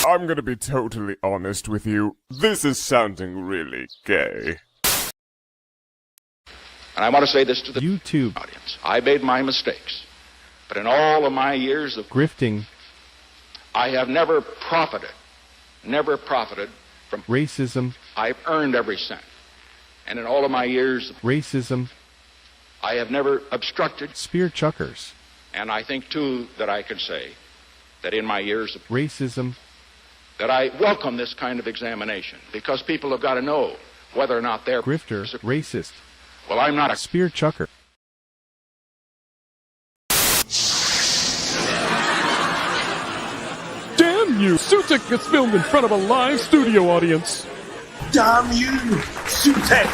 I'm gonna be totally honest with you. This is sounding really gay. And I want to say this to the YouTube audience. I made my mistakes. But in all of my years of grifting, I have never profited from racism. I've earned every cent. And in all of my years of racism, I have never obstructed. Spear chuckers. And I think, too, that I can say that in my years of racism, that I welcome this kind of examination, because people have got to know whether or not they're grifter, racist. Well, I'm not a spear chucker. Damn you! Sutek gets filmed in front of a live studio audience. Damn you, Sutek!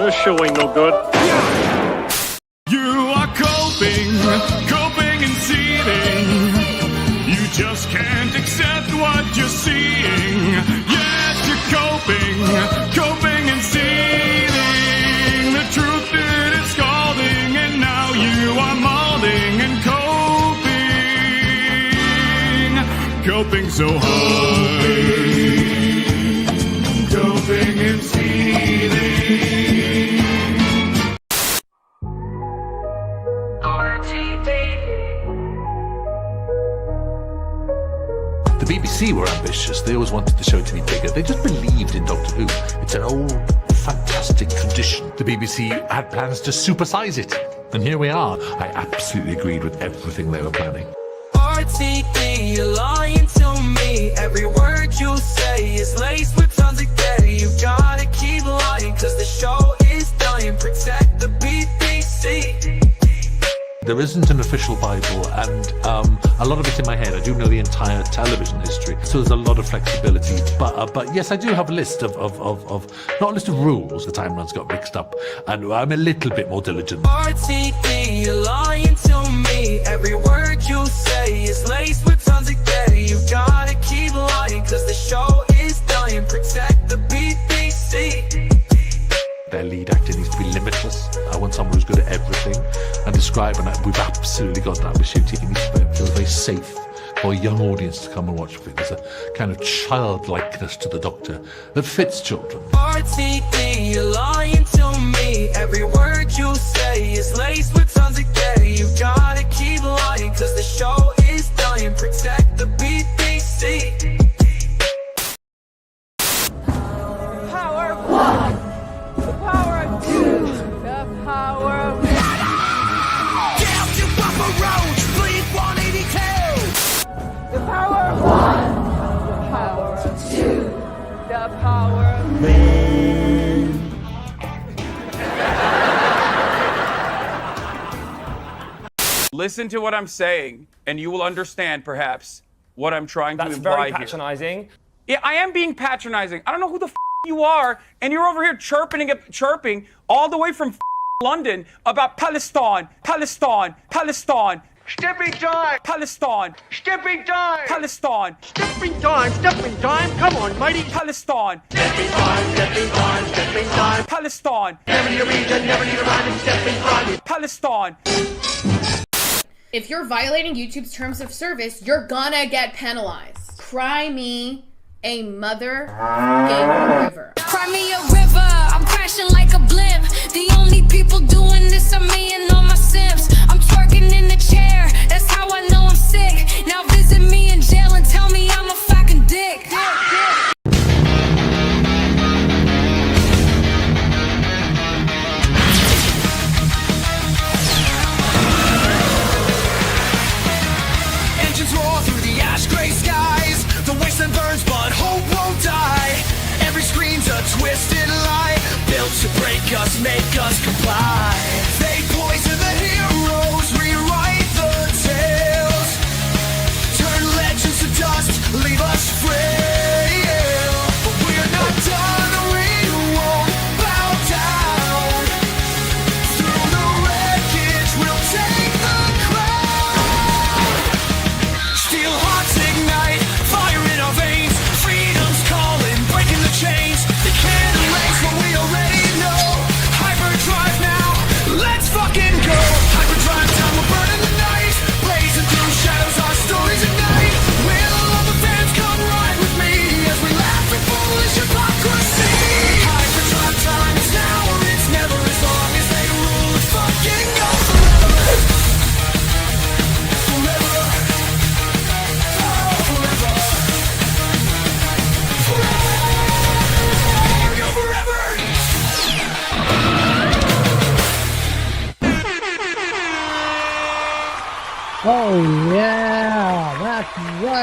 This show ain't no good. You are coping and seething. You just can't accept what you're seeing. Yes, you're coping and seething. The truth it is scalding, and now you are molding and coping so hard. Coping and seething. The BBC were ambitious. They always wanted the show to be bigger. They just believed in Doctor Who. It's an old, fantastic tradition. The BBC had plans to supersize it. And here we are. I absolutely agreed with everything they were planning. RTD, you're lying to me. Every word you say is laced with tons of gay. You gotta keep lying, cause the show is dying. Protect the BBC. There isn't an official Bible, and a lot of it in my head. I do know the entire television history, so there's a lot of flexibility. But yes, I do have a list of not a list of rules. The timelines got mixed up, and I'm a little bit more diligent. RTD, you're lying to me. Every word you say is laced with tons of gay. You gotta keep lying, cause the show is dying. Protect the BBC. Their lead actor needs to be limitless. I want someone who's good at everything and describe, and we've absolutely got that with Shooty. It needs to feel very safe for a young audience to come and watch. There's a kind of childlikeness to the Doctor that fits children. RTD, you're lying to me. Every word you say is laced with tons of gay. You gotta keep lying, cause the show is dying. Protect the BBC. Power of one, the power of two, the power of... Down to Papa Roach, bleed 182. The power of one, the power of two, the power of... Listen to what I'm saying, and you will understand, perhaps, what I'm trying to imply here. That's very patronizing. Yeah, I am being patronizing. I don't know who the f you are, and you're over here chirping all the way from London about Palestine. Stepping time! Palestine. Stepping time! Palestine. Stepping time! Come on, mighty! Palestine. Stepping time! Palestine. Never need a reason, never need a rhyme, it's stepping time! Palestine. If you're violating YouTube's terms of service, you're gonna get penalized. Cry me a mother river. Cry me a river, I'm crashing like a blimp. The only people doing this are me and all my simps. I'm twerking in the chair, that's how I know I'm sick. Now visit me in jail and tell me I'm a fucking dick. Engines roar through the ash gray skies. The wasteland burns, but hope won't die. Every screen's a twisted lie, built to break us, make us comply. They poison the heroes, rewrite the tales, turn legends to dust, leave us frail. But we're not done, we won't bow down.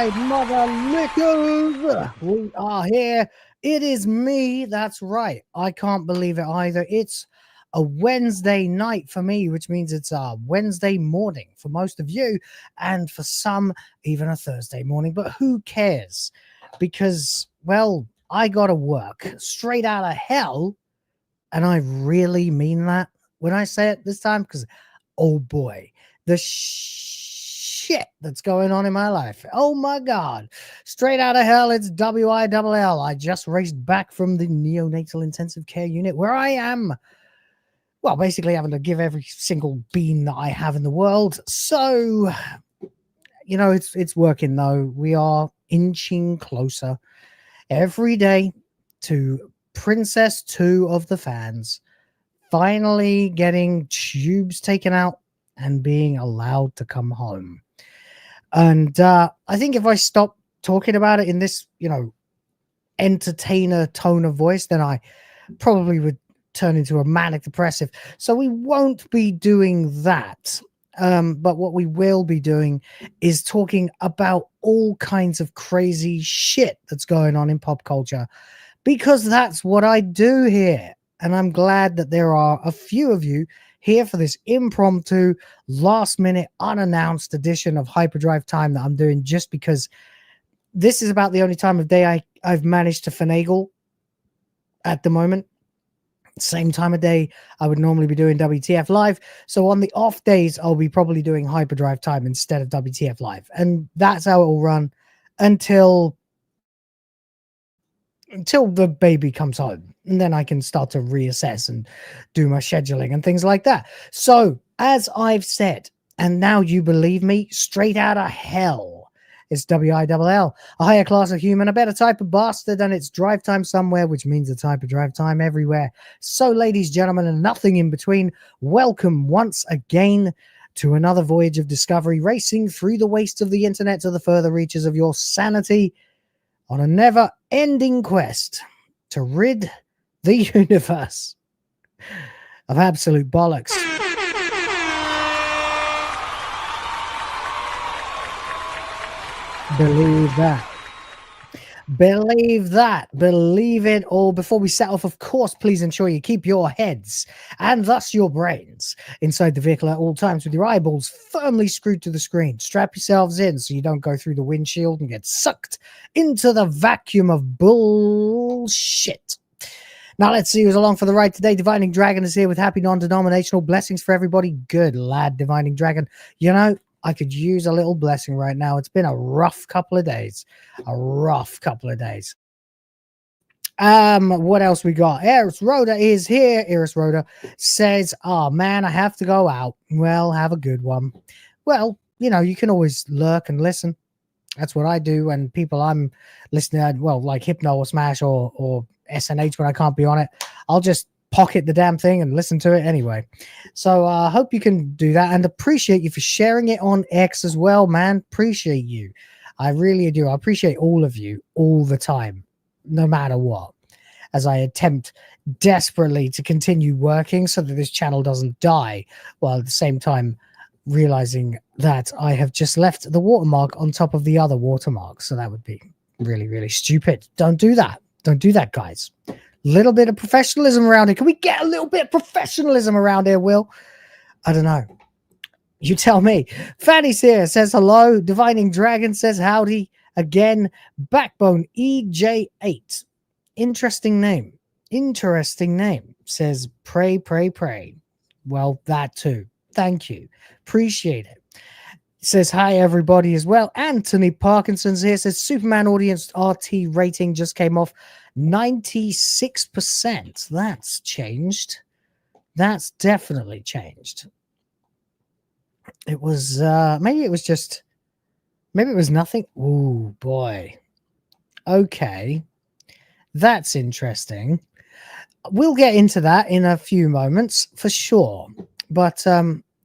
right, mother lickers. We are here. It is me. That's right. I can't believe it either. It's a Wednesday night for me, which means it's a Wednesday morning for most of you, and for some, even a Thursday morning. But who cares? Because, well, I got to work straight out of hell. And I really mean that when I say it this time, because, oh boy, the shit that's going on in my life. Oh my God. Straight out of hell, it's WILL. I just raced back from the neonatal intensive care unit where I am, well, basically having to give every single bean that I have in the world. So, you know, it's working though. We are inching closer every day to Princess 2 of the fans finally getting tubes taken out and being allowed to come home. And I think if I stop talking about it in this, you know, entertainer tone of voice, then I probably would turn into a manic depressive. So we won't be doing that. But what we will be doing is talking about all kinds of crazy shit that's going on in pop culture, because that's what I do here. And I'm glad that there are a few of you here for this impromptu, last-minute, unannounced edition of HyperDrive Time that I'm doing just because this is about the only time of day I've managed to finagle at the moment. Same time of day I would normally be doing WTF Live. So on the off days, I'll be probably doing HyperDrive Time instead of WTF Live. And that's how it will run until the baby comes home, and then I can start to reassess and do my scheduling and things like that. So as I've said, and now you believe me, straight out of hell, it's WILL, a higher class of human, a better type of bastard, and it's drive time somewhere, which means it's HyperDrive Time everywhere. So ladies, gentlemen, and nothing in between, welcome once again to another voyage of discovery, racing through the waste of the internet to the further reaches of your sanity, on a never-ending quest to rid the universe of absolute bollocks. Believe that. Believe that. Believe it all. Before we set off, of course, please ensure you keep your heads and thus your brains inside the vehicle at all times with your eyeballs firmly screwed to the screen. Strap yourselves in so you don't go through the windshield and get sucked into the vacuum of bullshit. Now let's see who's along for the ride today. Divining Dragon is here with happy non-denominational blessings for everybody. Good lad, Divining Dragon. You know, I could use a little blessing right now. It's been a rough couple of days. What else we got? Eris Rhoda is here. Eris Rhoda says, oh man, I have to go out. Well, have a good one. Well, you know, you can always lurk and listen. That's what I do. And people I'm listening at, well, like Hypno or Smash or SNH when I can't be on it, I'll just pocket the damn thing and listen to it anyway. So I hope you can do that, and appreciate you for sharing it on X as well, man. Appreciate you. I really do. I appreciate all of you all the time, no matter what, as I attempt desperately to continue working so that this channel doesn't die, while at the same time realizing that I have just left the watermark on top of the other watermark. So that would be really, really stupid. Don't do that. Don't do that, guys. Little bit of professionalism around here. Can we get a little bit of professionalism around here, Will? I don't know. You tell me. Fanny's here, says hello. Divining Dragon says howdy again. Backbone EJ8. Interesting name. Interesting name. Says pray, pray, pray. Well, that too. Thank you. Appreciate it. Says hi everybody as well. Anthony Parkinson's here, says Superman audience RT rating just came off 96%. That's changed. That's definitely changed. It was maybe it was nothing. Ooh boy. Okay. That's interesting. We'll get into that in a few moments for sure. But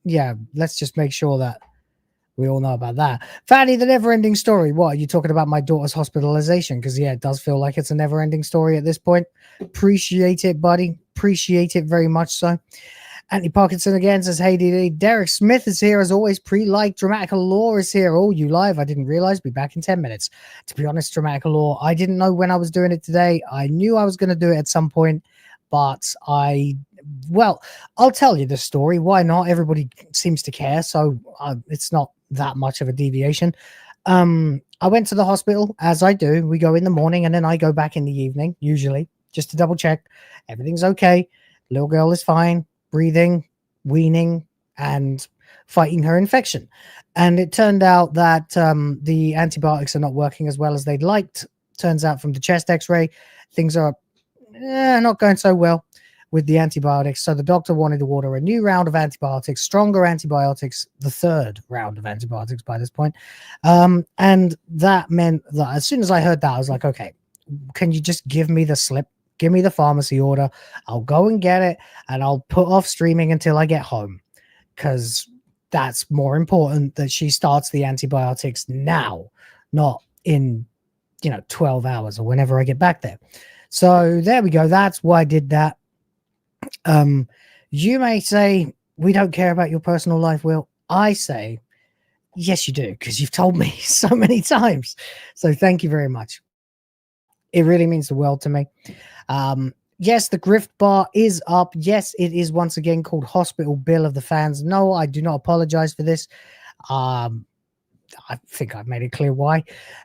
yeah, let's just make sure that we all know about that. Fanny, the never-ending story. What, are you talking about my daughter's hospitalization? Because, yeah, it does feel like it's a never-ending story at this point. Appreciate it, buddy. Appreciate it very much so. Anthony Parkinson again says, hey, DD. Derek Smith is here as always. Pre-like. DramaticaLaur is here. Oh, you live? I didn't realize. Be back in 10 minutes. To be honest, DramaticaLaur, I didn't know when I was doing it today. I knew I was going to do it at some point, but well, I'll tell you the story. Why not? Everybody seems to care, so it's not that much of a deviation. I went to the hospital, as I do. We go in the morning, and then I go back in the evening, usually, just to double check. Everything's okay. Little girl is fine. Breathing, weaning, and fighting her infection. And it turned out that the antibiotics are not working as well as they'd liked. Turns out from the chest x-ray, things are not going so well with the antibiotics. So the doctor wanted to order a new round of antibiotics, stronger antibiotics, the third round of antibiotics by this point. And that meant that as soon as I heard that, I was like, okay, can you just give me the slip? Give me the pharmacy order. I'll go and get it, and I'll put off streaming until I get home, because that's more important that she starts the antibiotics now, not in 12 hours or whenever I get back there. So there we go. That's why I did that. You may say we don't care about your personal life, Will. I say yes, you do, because you've told me so many times. So thank you very much. It really means the world to me. Yes, the GRIFT bar is up. Yes, it is once again called Hospital Bill of the Fans. No, I do not apologize for this. I think I've made it clear why.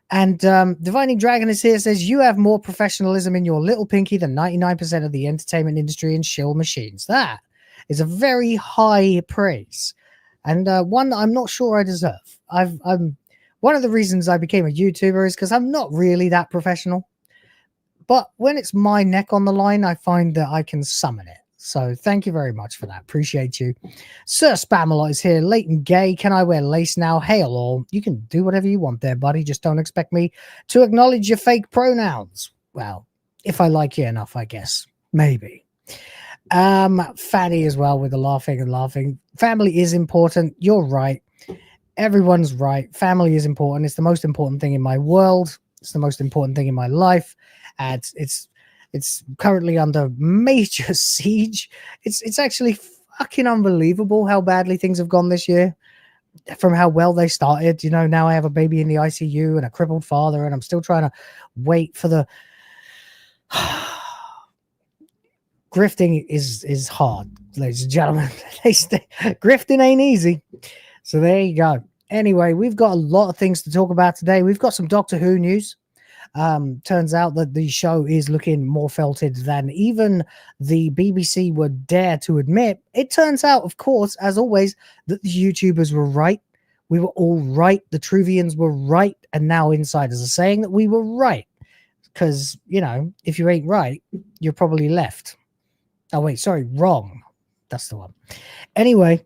And Divining Dragon is here, says, you have more professionalism in your little pinky than 99% of the entertainment industry and shill machines. That is a very high praise, and one that I'm not sure I deserve. I'm one of the reasons I became a YouTuber is because I'm not really that professional. But when it's my neck on the line, I find that I can summon it. So thank you very much for that. Appreciate you. Sir Spamalot is here. Leighton Gay, can I wear lace now? Hail all. You can do whatever you want there, buddy. Just don't expect me to acknowledge your fake pronouns. Well, if I like you enough, I guess. Maybe. Fanny as well with the laughing and laughing. Family is important. You're right. Everyone's right. Family is important. It's the most important thing in my world. It's the most important thing in my life. And it's currently under major siege. It's actually fucking unbelievable how badly things have gone this year from how well they started. Now I have a baby in the ICU and a crippled father, and I'm still trying to wait for the grifting is hard, ladies and gentlemen. Grifting ain't easy. So there you go. Anyway, we've got a lot of things to talk about today. We've got some Doctor Who news. Turns out that the show is looking more felted than even the BBC would dare to admit. It turns out, of course, as always, that the YouTubers were right. We were all right. The Truvians were right. And now insiders are saying that we were right. Because, if you ain't right, you're probably left. Oh, wait, sorry, wrong. That's the one. Anyway,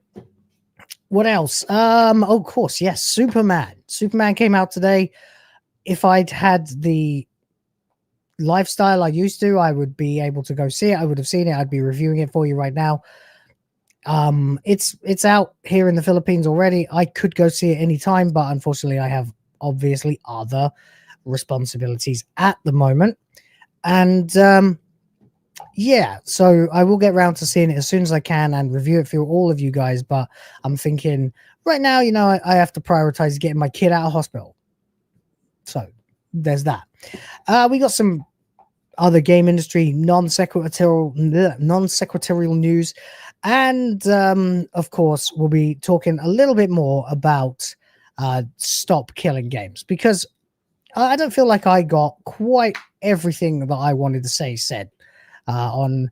what else? Of course, yes, Superman. Superman came out today. If I'd had the lifestyle I used to, I would be able to go see it. I would have seen it. I'd be reviewing it for you right now. It's out here in the Philippines already. I could go see it anytime, but unfortunately I have obviously other responsibilities at the moment. And yeah, so I will get around to seeing it as soon as I can and review it for all of you guys. But I'm thinking right now, I have to prioritize getting my kid out of hospital. So there's that. We got some other game industry non-sequitorial news. And of course, we'll be talking a little bit more about stop killing games, because I don't feel like I got quite everything that I wanted to say said on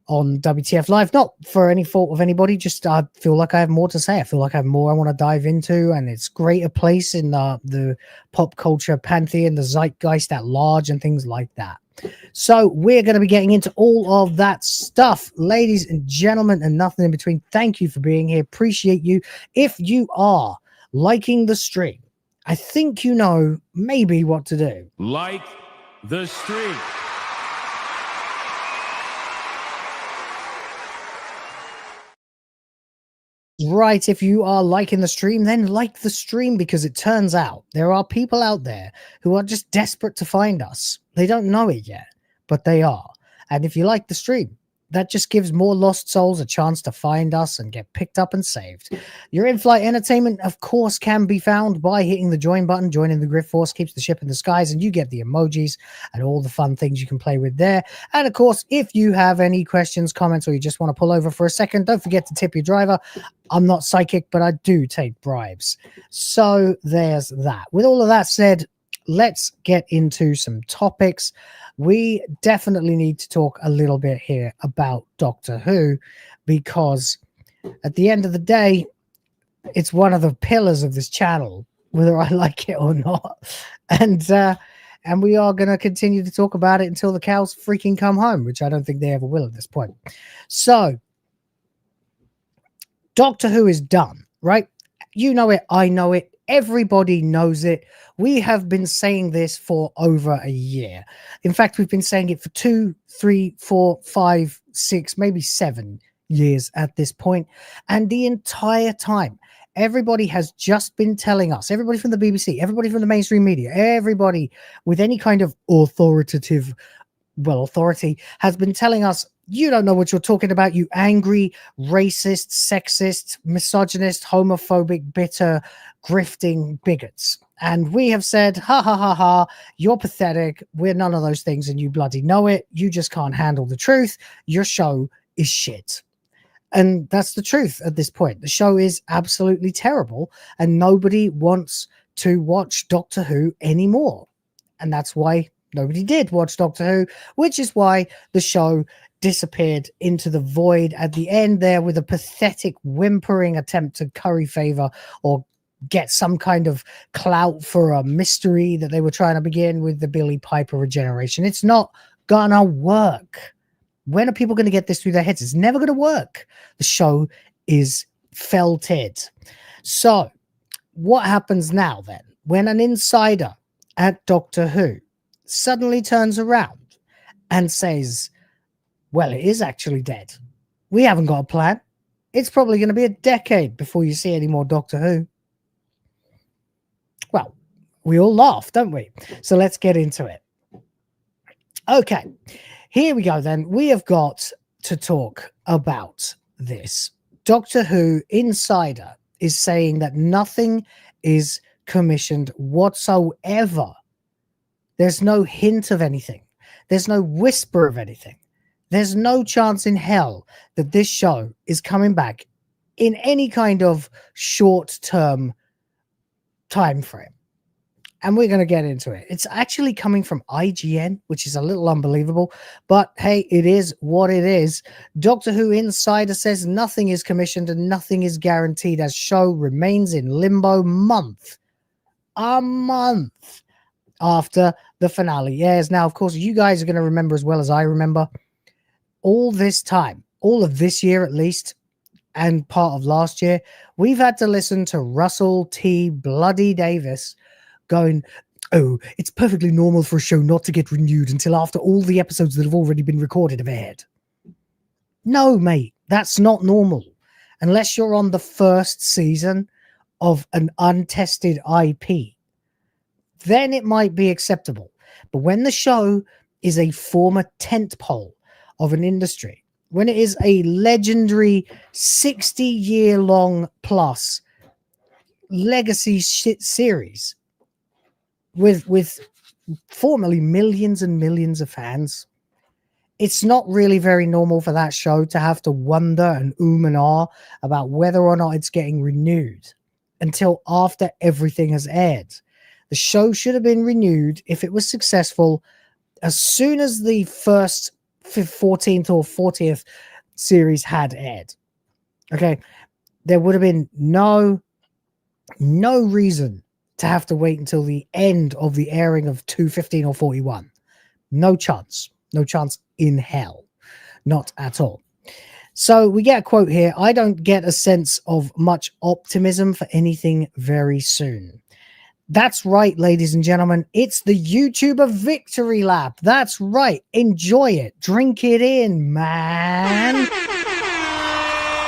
WTF Live. Not for any fault of anybody, just I feel like I have more to say. I feel like I have more I want to dive into, and it's greater place in the pop culture pantheon, the zeitgeist at large, and things like that. So we're going to be getting into all of that stuff, ladies and gentlemen, and nothing in between. Thank you for being here. Appreciate you. If you are liking the stream, I think you know maybe what to do. Like the stream. Right, if you are liking the stream, then like the stream, because it turns out there are people out there who are just desperate to find us. They don't know it yet, but they are. And if you like the stream, that just gives more lost souls a chance to find us and get picked up and saved. Your in-flight entertainment, of course, can be found by hitting the join button. Joining the Grift Force keeps the ship in the skies, and you get the emojis and all the fun things you can play with there. And of course, if you have any questions, comments, or you just want to pull over for a second, don't forget to tip your driver. I'm not psychic, but I do take bribes. So there's that. With all of that said, let's get into some topics. We definitely need to talk a little bit here about Doctor Who, because at the end of the day, it's one of the pillars of this channel, whether I like it or not. And we are going to continue to talk about it until the cows freaking come home, which I don't think they ever will at this point. So, Doctor Who is done, right? You know it, I know it, everybody knows it. We have been saying this for over a year. In fact, we've been saying it for 2, 3, 4, 5, 6, maybe 7 years at this point. And the entire time, everybody has just been telling us, everybody from the BBC, everybody from the mainstream media, everybody with any kind of authority has been telling us, you don't know what you're talking about, you angry, racist, sexist, misogynist, homophobic, bitter, grifting bigots. And we have said, ha, ha, ha, ha, you're pathetic. We're none of those things, and you bloody know it. You just can't handle the truth. Your show is shit. And that's the truth at this point. The show is absolutely terrible, and nobody wants to watch Doctor Who anymore. And that's why nobody did watch Doctor Who, which is why the show disappeared into the void at the end there with a pathetic whimpering attempt to curry favor or get some kind of clout for a mystery that they were trying to begin with the Billy Piper regeneration. It's not gonna work. When are people going to get this through their heads? It's never going to work. The show is felted. So what happens now then when an insider at Doctor Who suddenly turns around and says, well, it is actually dead. We haven't got a plan. It's probably going to be a decade before you see any more Doctor Who. Well, we all laugh, don't we? So let's get into it. Okay, here we go then. We have got to talk about this. Doctor Who Insider is saying that nothing is commissioned whatsoever. There's no hint of anything. There's no whisper of anything. There's no chance in hell that this show is coming back in any kind of short-term time frame. And we're going to get into it. It's actually coming from IGN, which is a little unbelievable. But hey, it is what it is. Doctor Who Insider says nothing is commissioned and nothing is guaranteed as show remains in limbo a month after the finale airs. Now, of course, you guys are going to remember as well as I remember, all this time, all of this year at least, and part of last year, we've had to listen to Russell T. Bloody Davis going, oh, it's perfectly normal for a show not to get renewed until after all the episodes that have already been recorded have aired. No, mate, that's not normal. Unless you're on the first season of an untested IP, then it might be acceptable. But when the show is a former tentpole of an industry, when it is a legendary 60-year-long plus legacy shit series with formerly millions and millions of fans, it's not really very normal for that show to have to wonder and and ah about whether or not it's getting renewed until after everything has aired. The show should have been renewed if it was successful as soon as the first 14th or 40th series had aired. Okay, there would have been no reason to have to wait until the end of the airing of 215 or 41. No chance in hell, not at all. So we get a quote here. I don't get a sense of much optimism for anything very soon. That's right, ladies and gentlemen. It's the YouTuber victory lap. That's right. Enjoy it. Drink it in, man.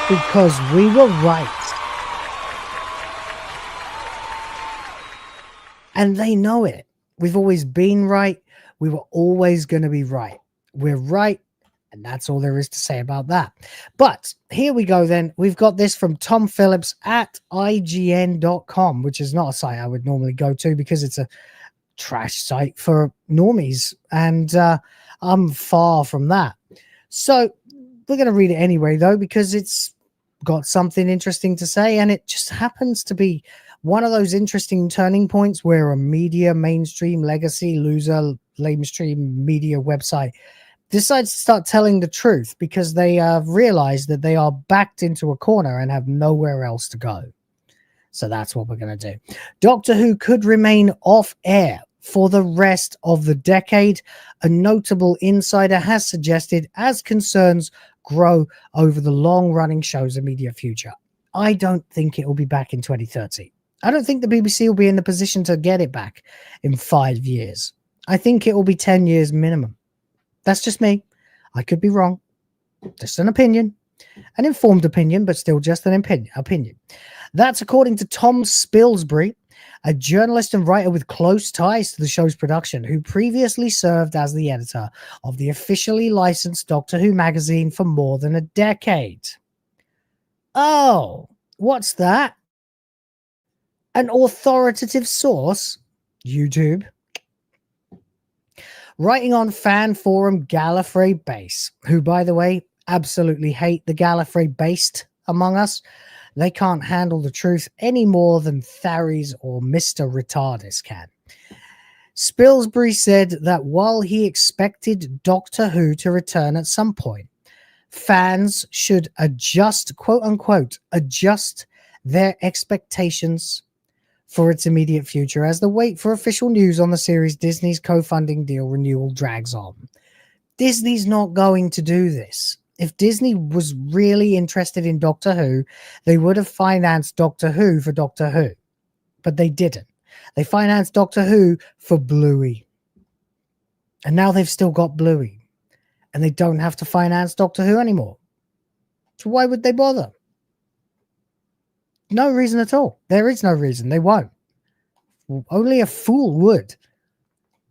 Because we were right. And they know it. We've always been right. We were always going to be right. We're right And that's all there is to say about that. But here we go then. We've got this from Tom Phillips at IGN.com, which is not a site I would normally go to because it's a trash site for normies. And I'm far from that. So we're going to read it anyway, though, because it's got something interesting to say. And it just happens to be one of those interesting turning points where a mainstream legacy loser, mainstream media website decides to start telling the truth because they have realized that they are backed into a corner and have nowhere else to go. So that's what we're going to do. Doctor Who could remain off air for the rest of the decade, a notable insider has suggested, as concerns grow over the long-running show's immediate future. I don't think it will be back in 2030. I don't think the BBC will be in the position to get it back in 5 years. I think it will be 10 years minimum. That's just me. I could be wrong. Just an opinion. An informed opinion, but still just an opinion. That's according to Tom Spilsbury, a journalist and writer with close ties to the show's production, who previously served as the editor of the officially licensed Doctor Who magazine for more than a decade. Oh, what's that? An authoritative source? YouTube. Writing on fan forum Gallifrey Base, who, by the way, absolutely hate the Gallifrey based among us. They can't handle the truth any more than Tharies or Mr. Retardus can. Spilsbury said that while he expected Doctor Who to return at some point, fans should adjust, quote unquote, adjust their expectations for its immediate future as the wait for official news on the series Disney's co-funding deal renewal drags on. Disney's not going to do this. If Disney was really interested in Doctor Who, they would have financed Doctor Who for Doctor Who. But they didn't. They financed Doctor Who for Bluey. And now they've still got Bluey. And they don't have to finance Doctor Who anymore. So why would they bother? No reason at all. There is no reason. They won't. Only a fool would.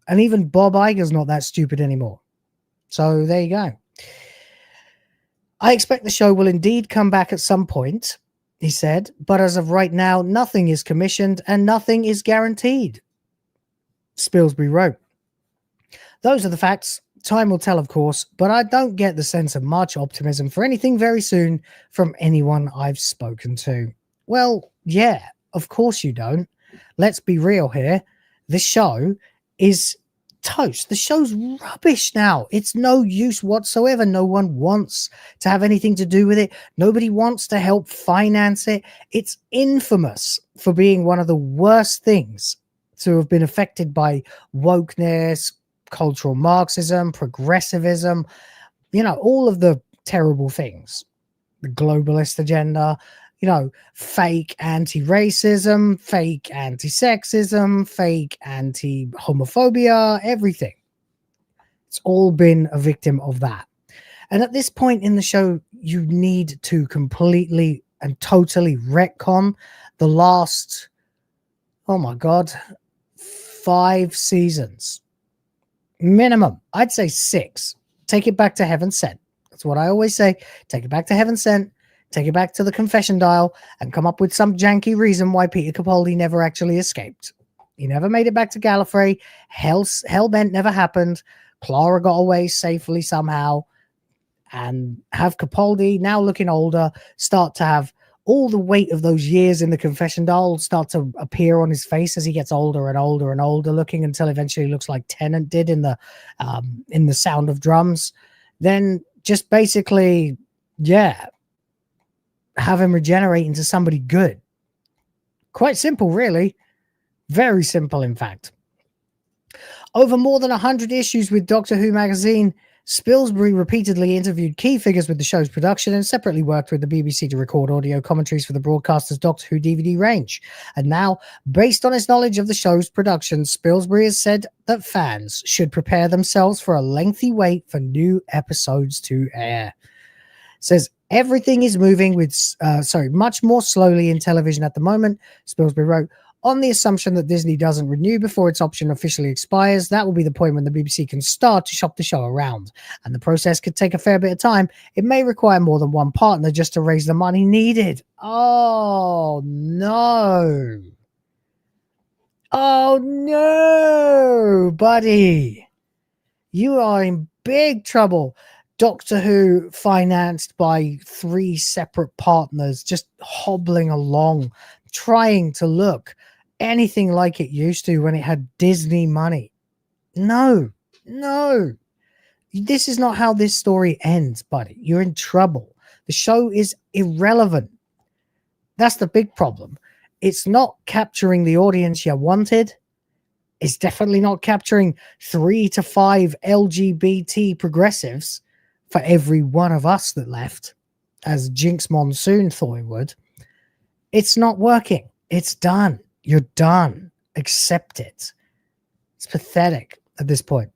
And even Bob Iger's not that stupid anymore. So there you go. I expect the show will indeed come back at some point, he said, but as of right now, nothing is commissioned and nothing is guaranteed. Spilsbury wrote, those are the facts. Time will tell, of course, but I don't get the sense of much optimism for anything very soon from anyone I've spoken to. Well, yeah, of course you don't. Let's be real here. The show is toast. The show's rubbish now. It's no use whatsoever. No one wants to have anything to do with it. Nobody wants to help finance it. It's infamous for being one of the worst things to have been affected by wokeness, cultural Marxism, progressivism, you know, all of the terrible things. The globalist agenda, you know, fake anti-racism, fake anti-sexism, fake anti-homophobia, everything. It's all been a victim of that. And at this point in the show, you need to completely and totally retcon the last, oh my God, 5 seasons. Minimum. I'd say 6. Take it back to Heaven Sent. That's what I always say. Take it back to Heaven Sent. Take it back to the confession dial and come up with some janky reason why Peter Capaldi never actually escaped. He never made it back to Gallifrey. Hellbent never happened. Clara got away safely somehow. And have Capaldi, now looking older, start to have all the weight of those years in the confession dial start to appear on his face as he gets older and older and older looking until eventually he looks like Tennant did in the Sound of Drums. Then just basically, yeah, have him regenerate into somebody good. Quite simple, really. Very simple, in fact. Over more than 100 issues with Doctor Who magazine, Spilsbury repeatedly interviewed key figures with the show's production and separately worked with the BBC to record audio commentaries for the broadcaster's Doctor Who DVD range. And now, based on his knowledge of the show's production, Spilsbury has said that fans should prepare themselves for a lengthy wait for new episodes to air. Says everything is moving with much more slowly in television at the moment. Spilsbury wrote, On the assumption that Disney doesn't renew before its option officially expires, that will be the point when the BBC can start to shop the show around, and the process could take a fair bit of time. It may require more than one partner just to raise the money needed. Oh no. Oh no, buddy. You are in big trouble. Doctor Who financed by 3 separate partners, just hobbling along, trying to look anything like it used to when it had Disney money. No. This is not how this story ends, buddy. You're in trouble. The show is irrelevant. That's the big problem. It's not capturing the audience you wanted. It's definitely not capturing 3 to 5 LGBT progressives for every one of us that left, as Jinx Monsoon thought it would. It's not working. It's done. You're done. Accept it. It's pathetic at this point.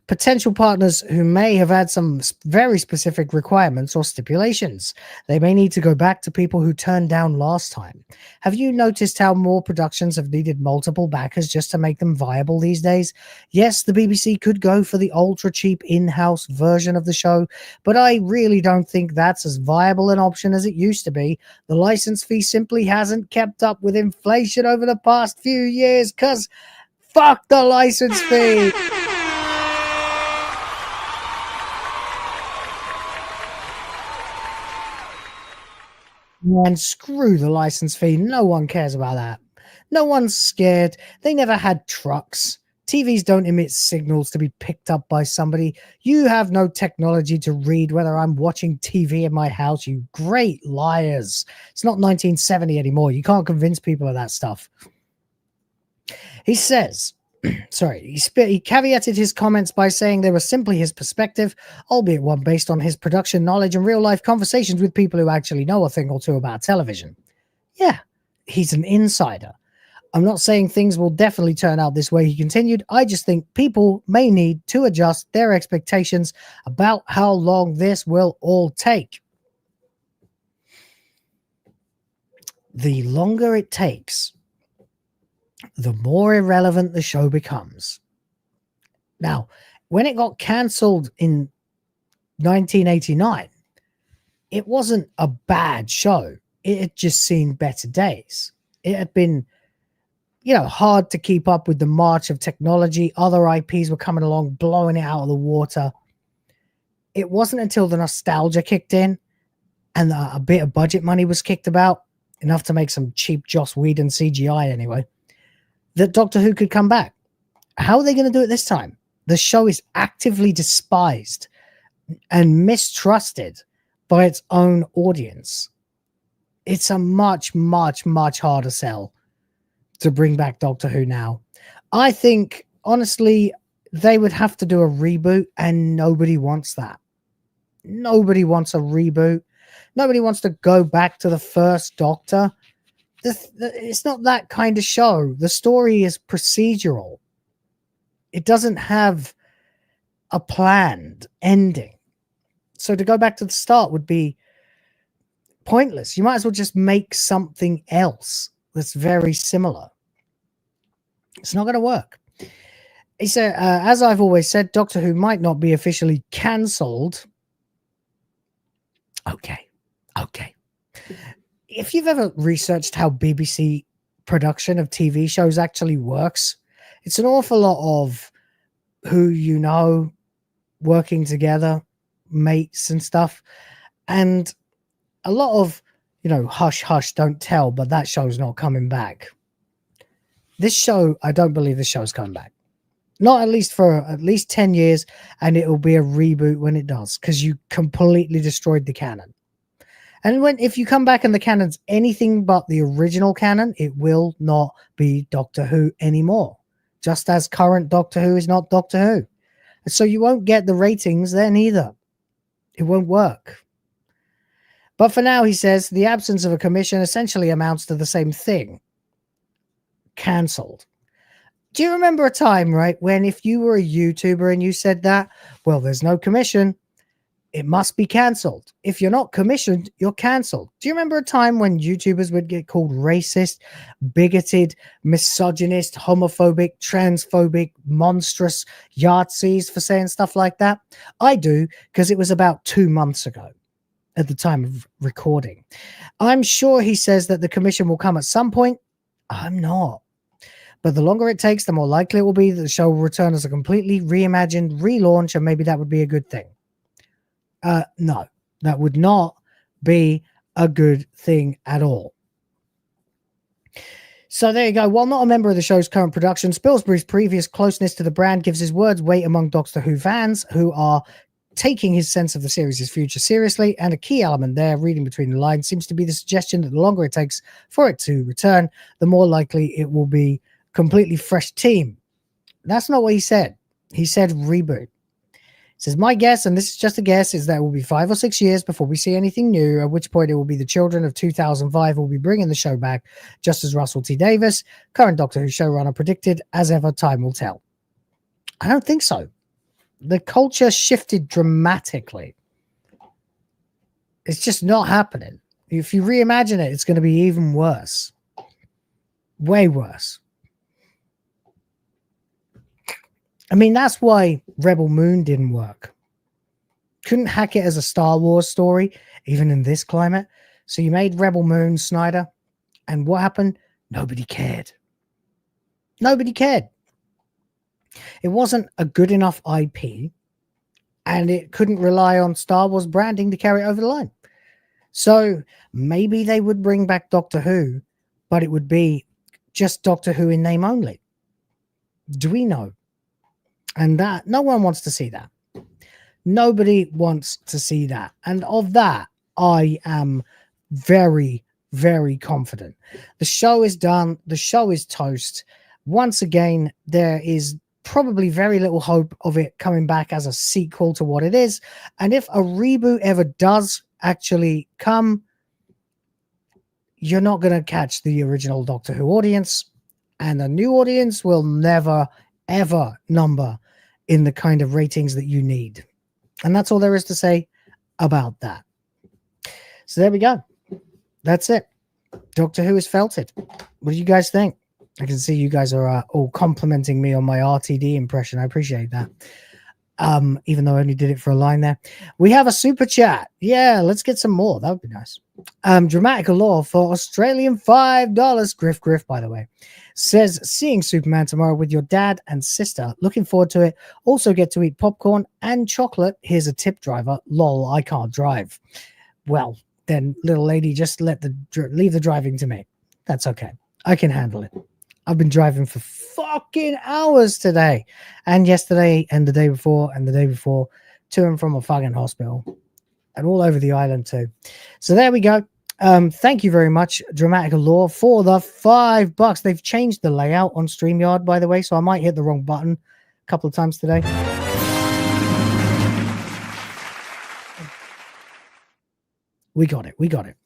Potential partners who may have had some very specific requirements or stipulations. They may need to go back to people who turned down last time. Have you noticed how more productions have needed multiple backers just to make them viable these days? Yes, the BBC could go for the ultra cheap in-house version of the show, but I really don't think that's as viable an option as it used to be. The license fee simply hasn't kept up with inflation over the past few years, because fuck the license fee! And screw the license fee. No one cares about that. No one's scared. They never had trucks. TVs don't emit signals to be picked up by somebody. You have no technology to read whether I'm watching TV in my house, you great liars. It's not 1970 anymore. You can't convince people of that stuff. He says, he caveated his comments by saying they were simply his perspective, albeit one based on his production knowledge and real-life conversations with people who actually know a thing or two about television. Yeah, he's an insider. I'm not saying things will definitely turn out this way, he continued. I just think people may need to adjust their expectations about how long this will all take. The longer it takes, the more irrelevant the show becomes. Now, when it got cancelled in 1989, it wasn't a bad show. It had just seen better days. It had been, hard to keep up with the march of technology. Other IPs were coming along, blowing it out of the water. It wasn't until the nostalgia kicked in and a bit of budget money was kicked about, enough to make some cheap Joss Whedon CGI anyway, that Doctor Who could come back. How are they going to do it this time? The show is actively despised and mistrusted by its own audience. It's a much, much, much harder sell to bring back Doctor Who now. I think, honestly, they would have to do a reboot, and nobody wants that. Nobody wants a reboot. Nobody wants to go back to the first Doctor. It's not that kind of show. The story is procedural. It doesn't have a planned ending. So to go back to the start would be pointless. You might as well just make something else that's very similar. It's not going to work. He said, as I've always said, Doctor Who might not be officially cancelled. Okay. If you've ever researched how BBC production of TV shows actually works, it's an awful lot of who you know working together, mates and stuff, and a lot of, hush, hush, don't tell, but that show's not coming back. This show, I don't believe this show's coming back. Not at least for at least 10 years, and it will be a reboot when it does, because you completely destroyed the canon. And if you come back and the canon's anything but the original canon, it will not be Doctor Who anymore. Just as current Doctor Who is not Doctor Who. And so you won't get the ratings then either. It won't work. But for now, he says, the absence of a commission essentially amounts to the same thing. Cancelled. Do you remember a time, right, when if you were a YouTuber and you said that, well, there's no commission, it must be cancelled. If you're not commissioned, you're cancelled. Do you remember a time when YouTubers would get called racist, bigoted, misogynist, homophobic, transphobic, monstrous Yahtzees for saying stuff like that? I do, because it was about 2 months ago at the time of recording. I'm sure he says that the commission will come at some point. I'm not. But the longer it takes, the more likely it will be that the show will return as a completely reimagined relaunch, and maybe that would be a good thing. No, that would not be a good thing at all. So there you go. While not a member of the show's current production, Spilsbury's previous closeness to the brand gives his words weight among Doctor Who fans who are taking his sense of the series' future seriously, and a key element there, reading between the lines, seems to be the suggestion that the longer it takes for it to return, the more likely it will be completely fresh team. That's not what he said. He said reboot. He says, my guess, and this is just a guess, is that it will be 5 or 6 years before we see anything new, at which point it will be the children of 2005 who will be bringing the show back, just as Russell T Davies, current Doctor Who showrunner, predicted. As ever, time will tell. I don't think so. The culture shifted dramatically. It's just not happening. If you reimagine it, it's going to be even worse. Way worse. I mean, that's why Rebel Moon didn't work. Couldn't hack it as a Star Wars story, even in this climate. So you made Rebel Moon, Snyder, and what happened? Nobody cared. Nobody cared. It wasn't a good enough IP, and it couldn't rely on Star Wars branding to carry it over the line. So maybe they would bring back Doctor Who, but it would be just Doctor Who in name only. Do we know? And that, no one wants to see that. Nobody wants to see that. And of that, I am very, very confident. The show is done. The show is toast. Once again, there is probably very little hope of it coming back as a sequel to what it is. And if a reboot ever does actually come, you're not going to catch the original Doctor Who audience. And the new audience will never, ever number in the kind of ratings that you need. And that's all there is to say about that. So there we go. That's it. Doctor Who has felt it. What do you guys think? I can see you guys are all complimenting me on my RTD impression. I appreciate that. Even though I only did it for a line there. We have a super chat. Yeah, let's get some more. That would be nice. DramaticaLaur for Australian $5. Griff, by the way, says, seeing Superman tomorrow with your dad and sister. Looking forward to it. Also get to eat popcorn and chocolate. Here's a tip, driver. Lol, I can't drive. Well, then, little lady, just leave the driving to me. That's okay. I can handle it. I've been driving for fucking hours today and yesterday and the day before and the day before to and from a fucking hospital and all over the island too. So there we go. Thank you very much, DramaticaLaur, for the $5. They've changed the layout on StreamYard, by the way, so I might hit the wrong button a couple of times today. We got it.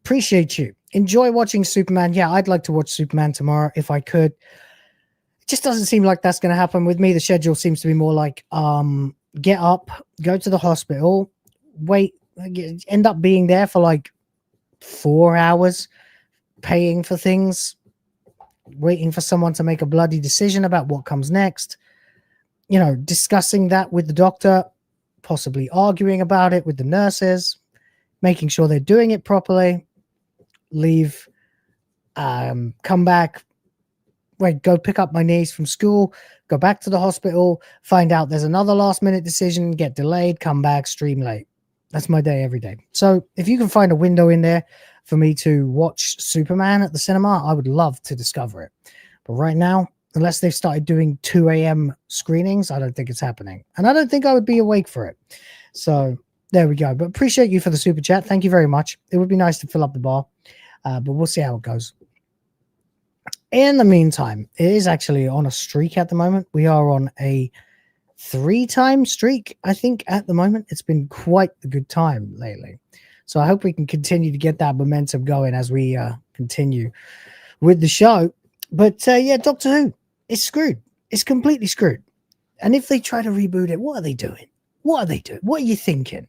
Appreciate you. Enjoy watching Superman. Yeah, I'd like to watch Superman tomorrow if I could. It just doesn't seem like that's going to happen with me. The schedule seems to be more like get up, go to the hospital, wait, end up being there for like 4 hours, paying for things, waiting for someone to make a bloody decision about what comes next, discussing that with the doctor, possibly arguing about it with the nurses, making sure they're doing it properly, leave, come back, go pick up my niece from school, go back to the hospital, find out there's another last minute decision, get delayed, come back, stream late. That's my day every day. So if you can find a window in there for me to watch Superman at the cinema, I would love to discover it. But right now, unless they've started doing 2 a.m. screenings, I don't think it's happening. And I don't think I would be awake for it. So there we go. But appreciate you for the super chat. Thank you very much. It would be nice to fill up the bar. But we'll see how it goes. In the meantime, it is actually on a streak at the moment. We are on a 3-time streak, I think, at the moment. It's been quite a good time lately. So I hope we can continue to get that momentum going as we continue with the show. But yeah, Doctor Who is screwed. It's completely screwed. And if they try to reboot it, what are they doing? What are they doing? What are you thinking?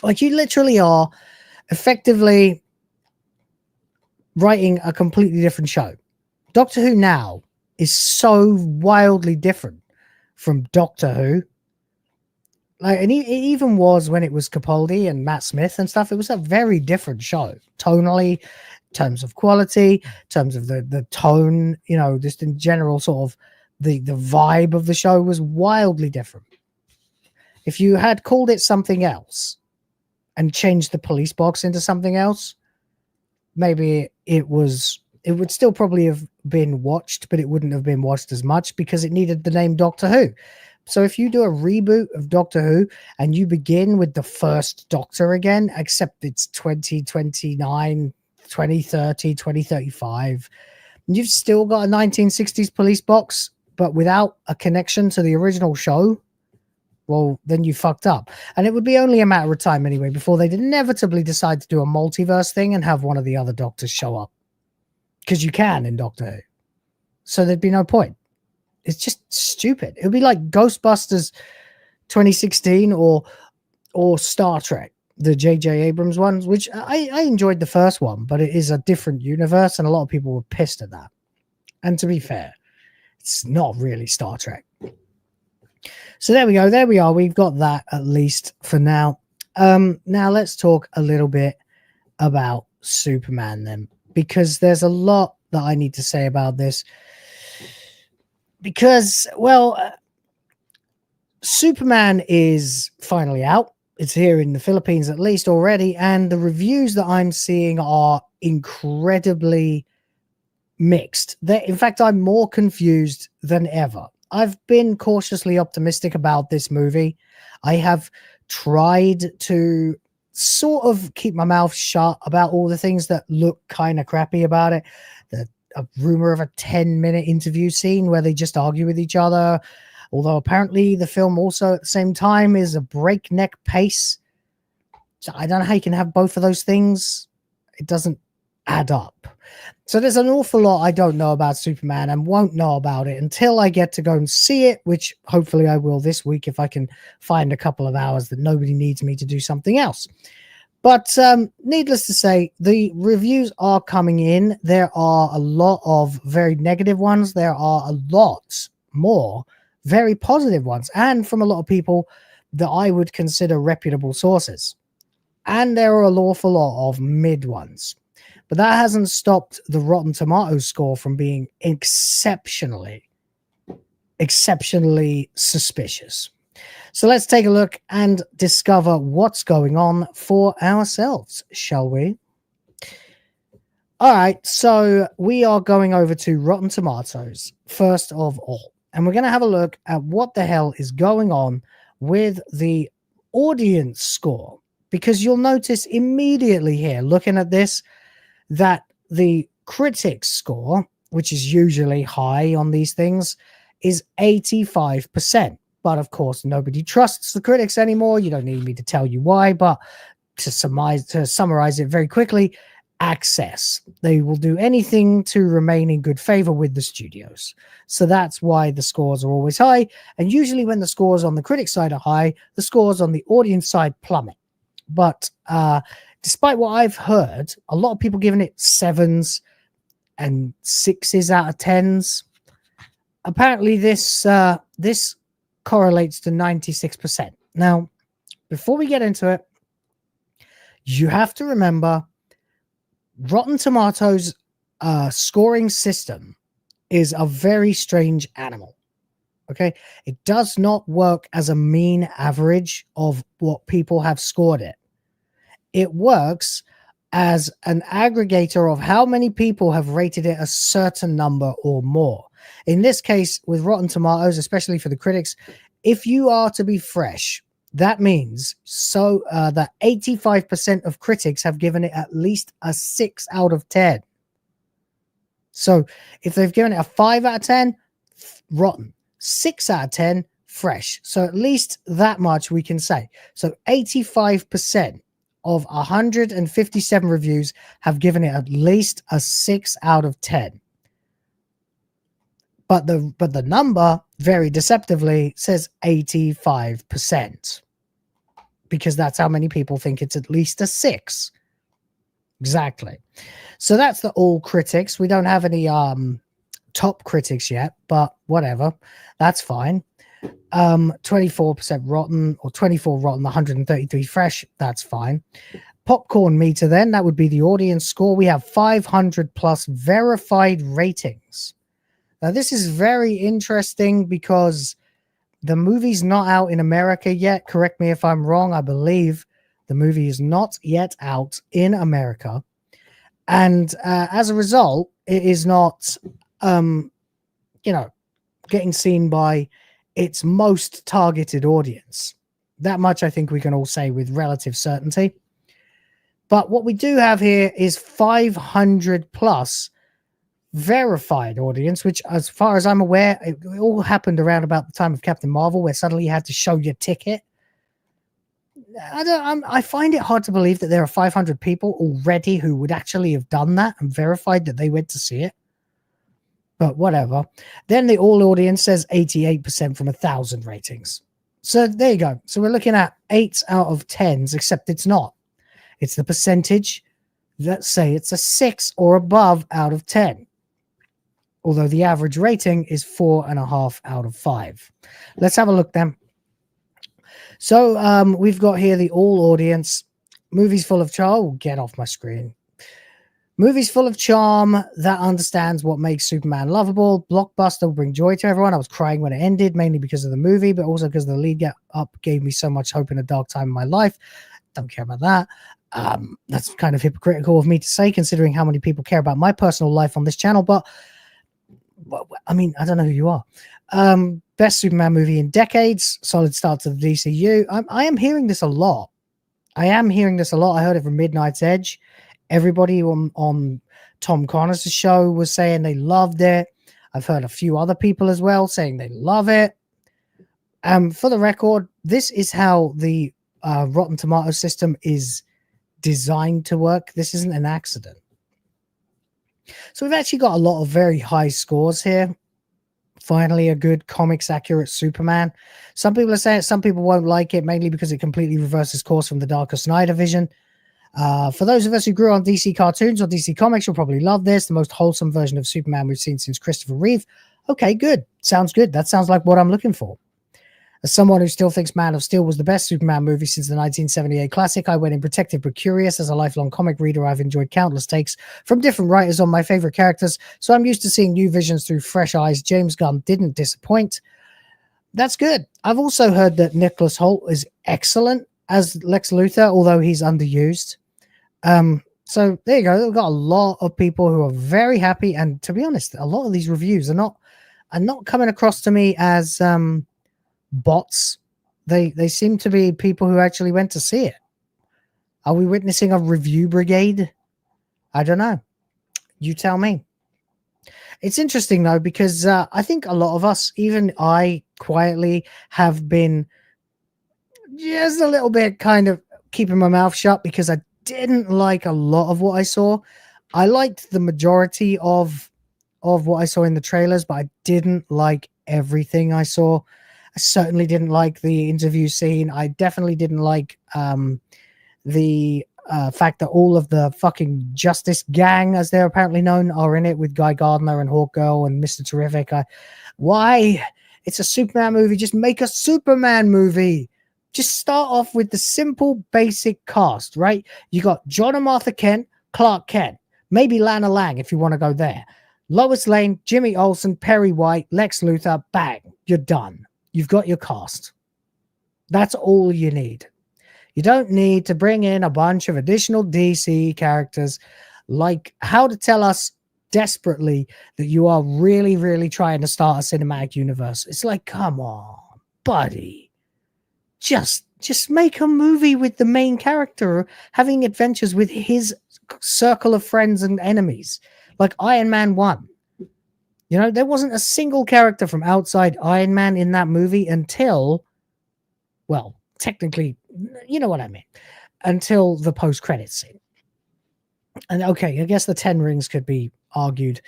Like, you literally are effectively writing a completely different show. Doctor Who now is so wildly different from Doctor Who. Like, and it even was when it was Capaldi and Matt Smith and stuff. It was a very different show, tonally, in terms of quality, in terms of the tone, you know, just in general, sort of the vibe of the show was wildly different. If you had called it something else and changed the police box into something else, maybe it would still probably have been watched, but it wouldn't have been watched as much because it needed the name Doctor Who. So if you do a reboot of Doctor Who and you begin with the first Doctor again, except it's 2029, 2030, 2035, you've still got a 1960s police box, but without a connection to the original show, well, then you fucked up. And it would be only a matter of time anyway before they'd inevitably decide to do a multiverse thing and have one of the other Doctors show up. Because you can in Doctor Who. So there'd be no point. It's just stupid. It would be like Ghostbusters 2016 or Star Trek, the J.J. Abrams ones, which I enjoyed the first one, but it is a different universe, and a lot of people were pissed at that. And to be fair, it's not really Star Trek. So there we go. There we are. We've got that at least for now. Now let's talk a little bit about Superman then, because there's a lot that I need to say about this. Because, well, Superman is finally out. It's here in the Philippines at least already, and the reviews that I'm seeing are incredibly mixed. In fact, I'm more confused than ever. I've been cautiously optimistic about this movie. I have tried to sort of keep my mouth shut about all the things that look kind of crappy about it. A rumor of a 10-minute interview scene where they just argue with each other, although apparently the film also at the same time is a breakneck pace. So I don't know how you can have both of those things. It doesn't add up. So there's an awful lot I don't know about Superman and won't know about it until I get to go and see it, which hopefully I will this week if I can find a couple of hours that nobody needs me to do something else. But needless to say, the reviews are coming in. There are a lot of very negative ones. There are a lot more very positive ones, and from a lot of people that I would consider reputable sources. And there are an awful lot of mid ones. But that hasn't stopped the Rotten Tomatoes score from being exceptionally suspicious. So let's take a look and discover what's going on for ourselves, shall we? All right, so we are going over to Rotten Tomatoes first of all, and we're going to have a look at what the hell is going on with the audience score, because you'll notice immediately here, looking at this, that the critics score, which is usually high on these things, is 85%. But of course, nobody trusts the critics anymore. You don't need me to tell you why, but to summarize it very quickly, access. They will do anything to remain in good favor with the studios. So that's why the scores are always high. And usually when the scores on the critics side are high, the scores on the audience side plummet. But despite what I've heard, a lot of people giving it 7s and 6s out of 10s. Apparently this correlates to 96%. Now, before we get into it, you have to remember Rotten Tomatoes scoring system is a very strange animal. Okay, it does not work as a mean average of what people have scored it. It works as an aggregator of how many people have rated it a certain number or more. In this case, with Rotten Tomatoes, especially for the critics, if you are to be fresh, that means that 85% of critics have given it at least a 6 out of 10. So if they've given it a 5 out of 10, rotten. 6 out of 10, fresh. So at least that much we can say. So 85% of 157 reviews have given it at least a 6 out of 10. But the number, very deceptively, says 85%. Because that's how many people think it's at least a 6. Exactly. So that's the all critics. We don't have any top critics yet, but whatever. That's fine. 24% rotten, or 24 rotten, 133 fresh. That's fine. Popcorn meter, then, that would be the audience score. We have 500 plus verified ratings. Now, this is very interesting because the movie's not out in America yet. Correct me if I'm wrong. I believe the movie is not yet out in America. And as a result, it is not, getting seen by its most targeted audience. That much I think we can all say with relative certainty. But what we do have here is 500 plus verified audience, which, as far as I'm aware, it all happened around about the time of Captain Marvel, where suddenly you had to show your ticket. I find it hard to believe that there are 500 people already who would actually have done that and verified that they went to see it. But whatever. Then the all audience says 88% from 1,000 ratings. So there you go. So we're looking at 8 out of 10s, except it's not. It's the percentage that say it's a 6 or above out of 10. Although the average rating is 4.5 out of 5. Let's have a look then. So we've got here the all audience. Movies full of charm. Oh, get off my screen. Movies full of charm that understands what makes Superman lovable. Blockbuster will bring joy to everyone. I was crying when it ended, mainly because of the movie, but also because the lead get up gave me so much hope in a dark time in my life. Don't care about that. That's kind of hypocritical of me to say, considering how many people care about my personal life on this channel. But I mean, I don't know who you are. Best Superman movie in decades. Solid start to the DCU. I am hearing this a lot. I heard it from Midnight's Edge. Everybody on Tom Connors' show was saying they loved it. I've heard a few other people as well saying they love it. For the record, this is how the Rotten Tomatoes system is designed to work. This isn't an accident. So we've actually got a lot of very high scores here. Finally, a good comics accurate Superman. Some people are saying it, some people won't like it, mainly because it completely reverses course from the darker Snyder vision. For those of us who grew on DC cartoons or DC comics, you'll probably love this. The most wholesome version of Superman we've seen since Christopher Reeve. Okay, good. Sounds good. That sounds like what I'm looking for. As someone who still thinks Man of Steel was the best Superman movie since the 1978 classic, I went in protective but curious. As a lifelong comic reader, I've enjoyed countless takes from different writers on my favorite characters, so I'm used to seeing new visions through fresh eyes. James Gunn didn't disappoint. That's good. I've also heard that Nicholas Hoult is excellent as Lex Luthor, although he's underused. So there you go. We've got a lot of people who are very happy, and to be honest, a lot of these reviews are not coming across to me as bots. They seem to be people who actually went to see it. Are we witnessing a review brigade? I don't know. You tell me. It's interesting though, because I think a lot of us, even I quietly, have been just a little bit kind of keeping my mouth shut because I didn't like a lot of what I saw. I liked the majority of what I saw in the trailers, but I didn't like everything I saw. I certainly didn't like the interview scene. I definitely didn't like the fact that all of the fucking Justice Gang, as they're apparently known, are in it with Guy Gardner and Hawkgirl and Mr. Terrific. Why? It's a Superman movie. Just make a Superman movie. Just start off with the simple, basic cast, right? You got John and Martha Kent, Clark Kent, maybe Lana Lang if you want to go there. Lois Lane, Jimmy Olsen, Perry White, Lex Luthor, bang, you're done. You've got your cast. That's all you need. You don't need to bring in a bunch of additional DC characters, like how to tell us desperately that you are really, really trying to start a cinematic universe. It's like, come on, buddy. Just make a movie with the main character having adventures with his circle of friends and enemies, like Iron Man 1. You know, there wasn't a single character from outside Iron Man in that movie until, well, technically, you know what I mean, until the post-credits scene. And okay, I guess the 10 rings could be argued,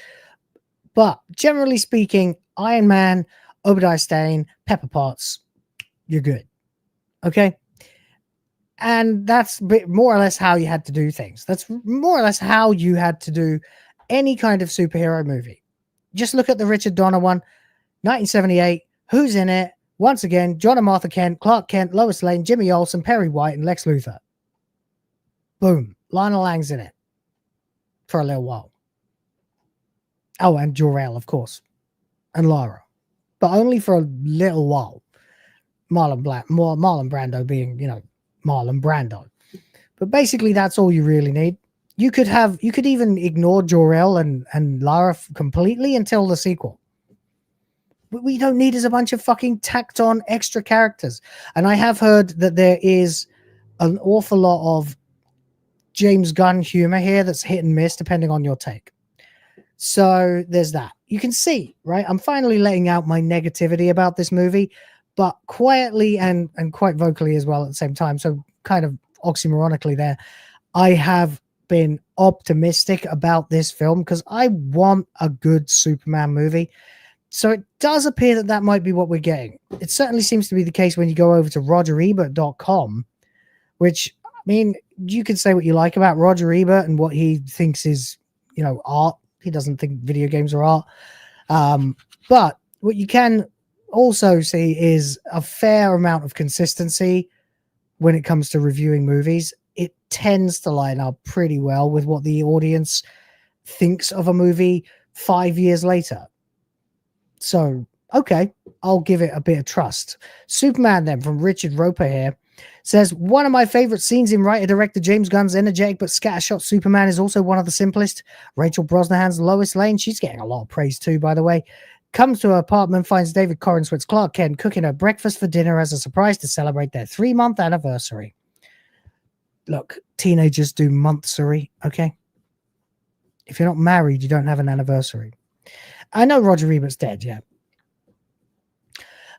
But generally speaking, Iron Man, Obadiah Stane, Pepper Potts, you're good. Okay? And that's more or less how you had to do things. That's more or less how you had to do any kind of superhero movie. Just look at the Richard Donner one, 1978. Who's in it? Once again, John and Martha Kent, Clark Kent, Lois Lane, Jimmy Olsen, Perry White, and Lex Luthor. Boom. Lionel Lang's in it for a little while. Oh, and Jor-El, of course. And Lara. But only for a little while. Marlon Brando being, Marlon Brando. But basically, that's all you really need. You could even ignore Jor-El and Lara completely until the sequel. What we don't need is a bunch of fucking tacked on extra characters. And I have heard that there is an awful lot of James Gunn humor here that's hit and miss depending on your take. So there's that. You can see, right? I'm finally letting out my negativity about this movie, but quietly and quite vocally as well at the same time. So kind of oxymoronically there, I have been optimistic about this film because I want a good Superman movie. So it does appear that might be what we're getting. It certainly seems to be the case when you go over to RogerEbert.com, which, I mean, you can say what you like about Roger Ebert and what he thinks is, art. He doesn't think video games are art. But what you can also see is a fair amount of consistency when it comes to reviewing movies. It tends to line up pretty well with what the audience thinks of a movie 5 years later. So, okay, I'll give it a bit of trust. Superman, then, from Richard Roper here, says, one of my favorite scenes in writer-director James Gunn's energetic but scattershot Superman is also one of the simplest. Rachel Brosnahan's Lois Lane, she's getting a lot of praise too, by the way, comes to her apartment, finds David Corenswit's Clark Kent cooking her breakfast for dinner as a surprise to celebrate their 3-month anniversary. Look, teenagers do monthsary, okay? If you're not married, you don't have an anniversary. I know Roger Ebert's dead, yeah.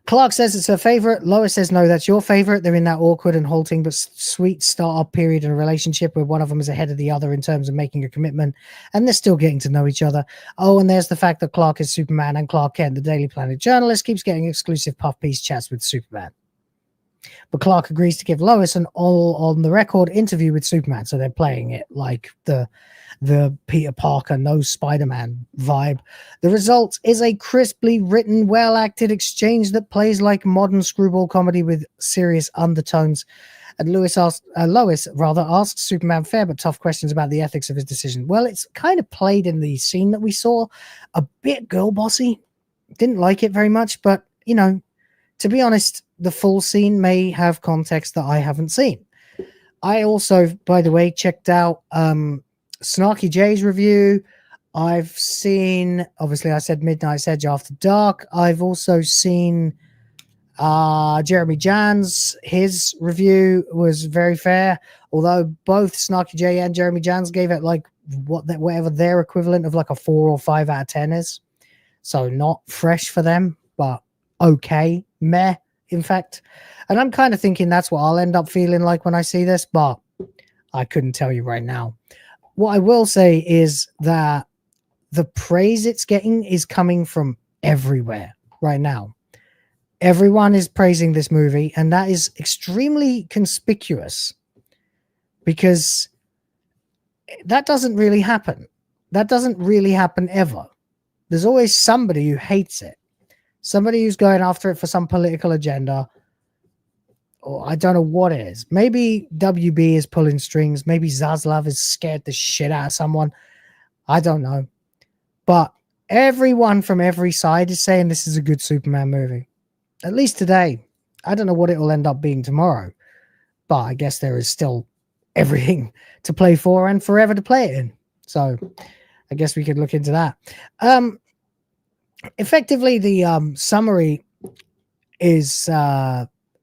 Clark says it's her favorite. Lois says, no, that's your favorite. They're in that awkward and halting but sweet startup period in a relationship where one of them is ahead of the other in terms of making a commitment, and they're still getting to know each other. Oh, and there's the fact that Clark is Superman and Clark Kent, the Daily Planet journalist, keeps getting exclusive puff piece chats with Superman. But Clark agrees to give Lois an all-on-the-record interview with Superman, so they're playing it like the Peter Parker, no Spider-Man vibe. The result is a crisply written, well-acted exchange that plays like modern screwball comedy with serious undertones. And Lois asks Superman fair but tough questions about the ethics of his decision. Well, it's kind of played in the scene that we saw, a bit girl bossy. Didn't like it very much, but, to be honest, the full scene may have context that I haven't seen. I also, by the way, checked out Snarky J's review. I've seen, obviously I said Midnight's Edge After Dark. I've also seen Jeremy Jans. His review was very fair, although both Snarky J and Jeremy Jans gave it like whatever their equivalent of like a 4 or 5 out of 10 is. So not fresh for them, but okay, meh, in fact. And I'm kind of thinking that's what I'll end up feeling like when I see this, but I couldn't tell you right now. What I will say is that the praise it's getting is coming from everywhere right now. Everyone is praising this movie, and that is extremely conspicuous because that doesn't really happen. That doesn't really happen ever. There's always somebody who hates it. Somebody who's going after it for some political agenda, or I don't know what it is. Maybe WB is pulling strings. Maybe Zaslav is scared the shit out of someone. I don't know. But everyone from every side is saying this is a good Superman movie. At least today. I don't know what it will end up being tomorrow. But I guess there is still everything to play for and forever to play it in. So I guess we could look into that. Effectively, the summary is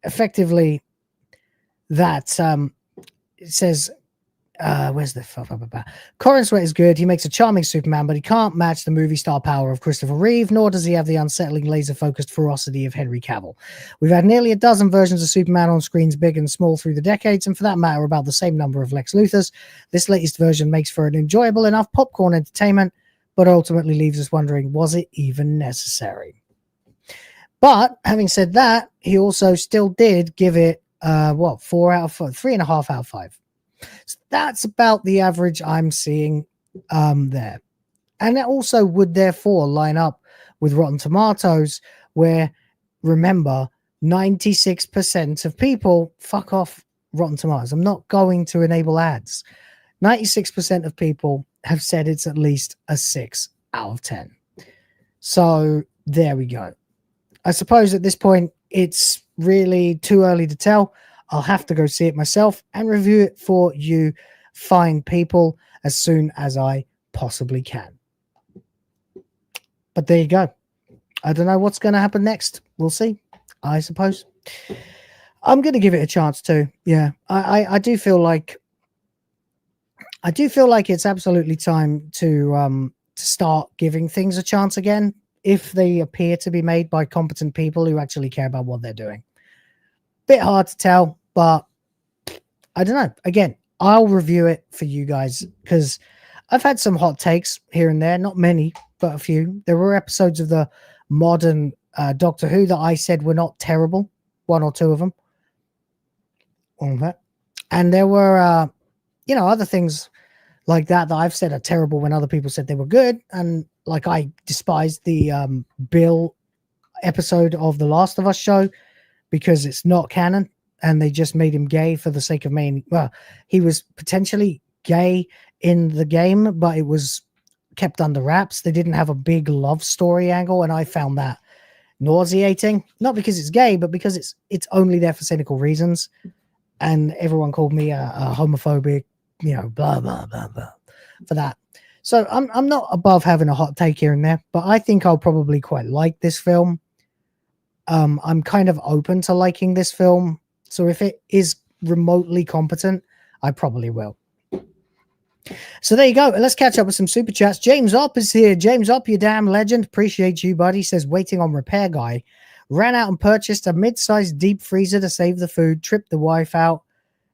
effectively that it says, where's the Corin Sweat is good. He makes a charming Superman, but he can't match the movie star power of Christopher Reeve, nor does he have the unsettling laser-focused ferocity of Henry Cavill. We've had nearly a dozen versions of Superman on screens, big and small, through the decades, and for that matter, about the same number of Lex Luthors. This latest version makes for an enjoyable enough popcorn entertainment, but ultimately leaves us wondering, was it even necessary? But having said that, he also still did give it 4 out of 5, 3.5 out of 5. So that's about the average I'm seeing there. And that also would therefore line up with Rotten Tomatoes, where, remember, 96% of people fuck off Rotten Tomatoes. I'm not going to enable ads. 96% of people have said it's at least a 6 out of 10. So there we go. I suppose at this point, it's really too early to tell. I'll have to go see it myself and review it for you fine people as soon as I possibly can. But there you go. I don't know what's going to happen next. We'll see, I suppose. I'm going to give it a chance too. Yeah, I do feel like it's absolutely time to start giving things a chance again if they appear to be made by competent people who actually care about what they're doing. Bit hard to tell, but I don't know. Again, I'll review it for you guys because I've had some hot takes here and there, not many, but a few. There were episodes of the modern Doctor Who that I said were not terrible, 1 or 2 of them. And there were, other things like that I've said are terrible when other people said they were good. And like I despised the Bill episode of The Last of Us show because it's not canon and they just made him gay for the sake of making, well, he was potentially gay in the game, but it was kept under wraps. They didn't have a big love story angle, and I found that nauseating. Not because it's gay, but because it's only there for cynical reasons. And everyone called me a homophobic, blah blah blah blah for that. So I'm not above having a hot take here and there, but I think I'll probably quite like this film. I'm kind of open to liking this film, so if it is remotely competent, I probably will. So there you go. Let's catch up with some super chats. James Opp is here. James Opp, you damn legend. Appreciate you, buddy. Says, waiting on repair guy. Ran out and purchased a mid-sized deep freezer to save the food. Tripped the wife out.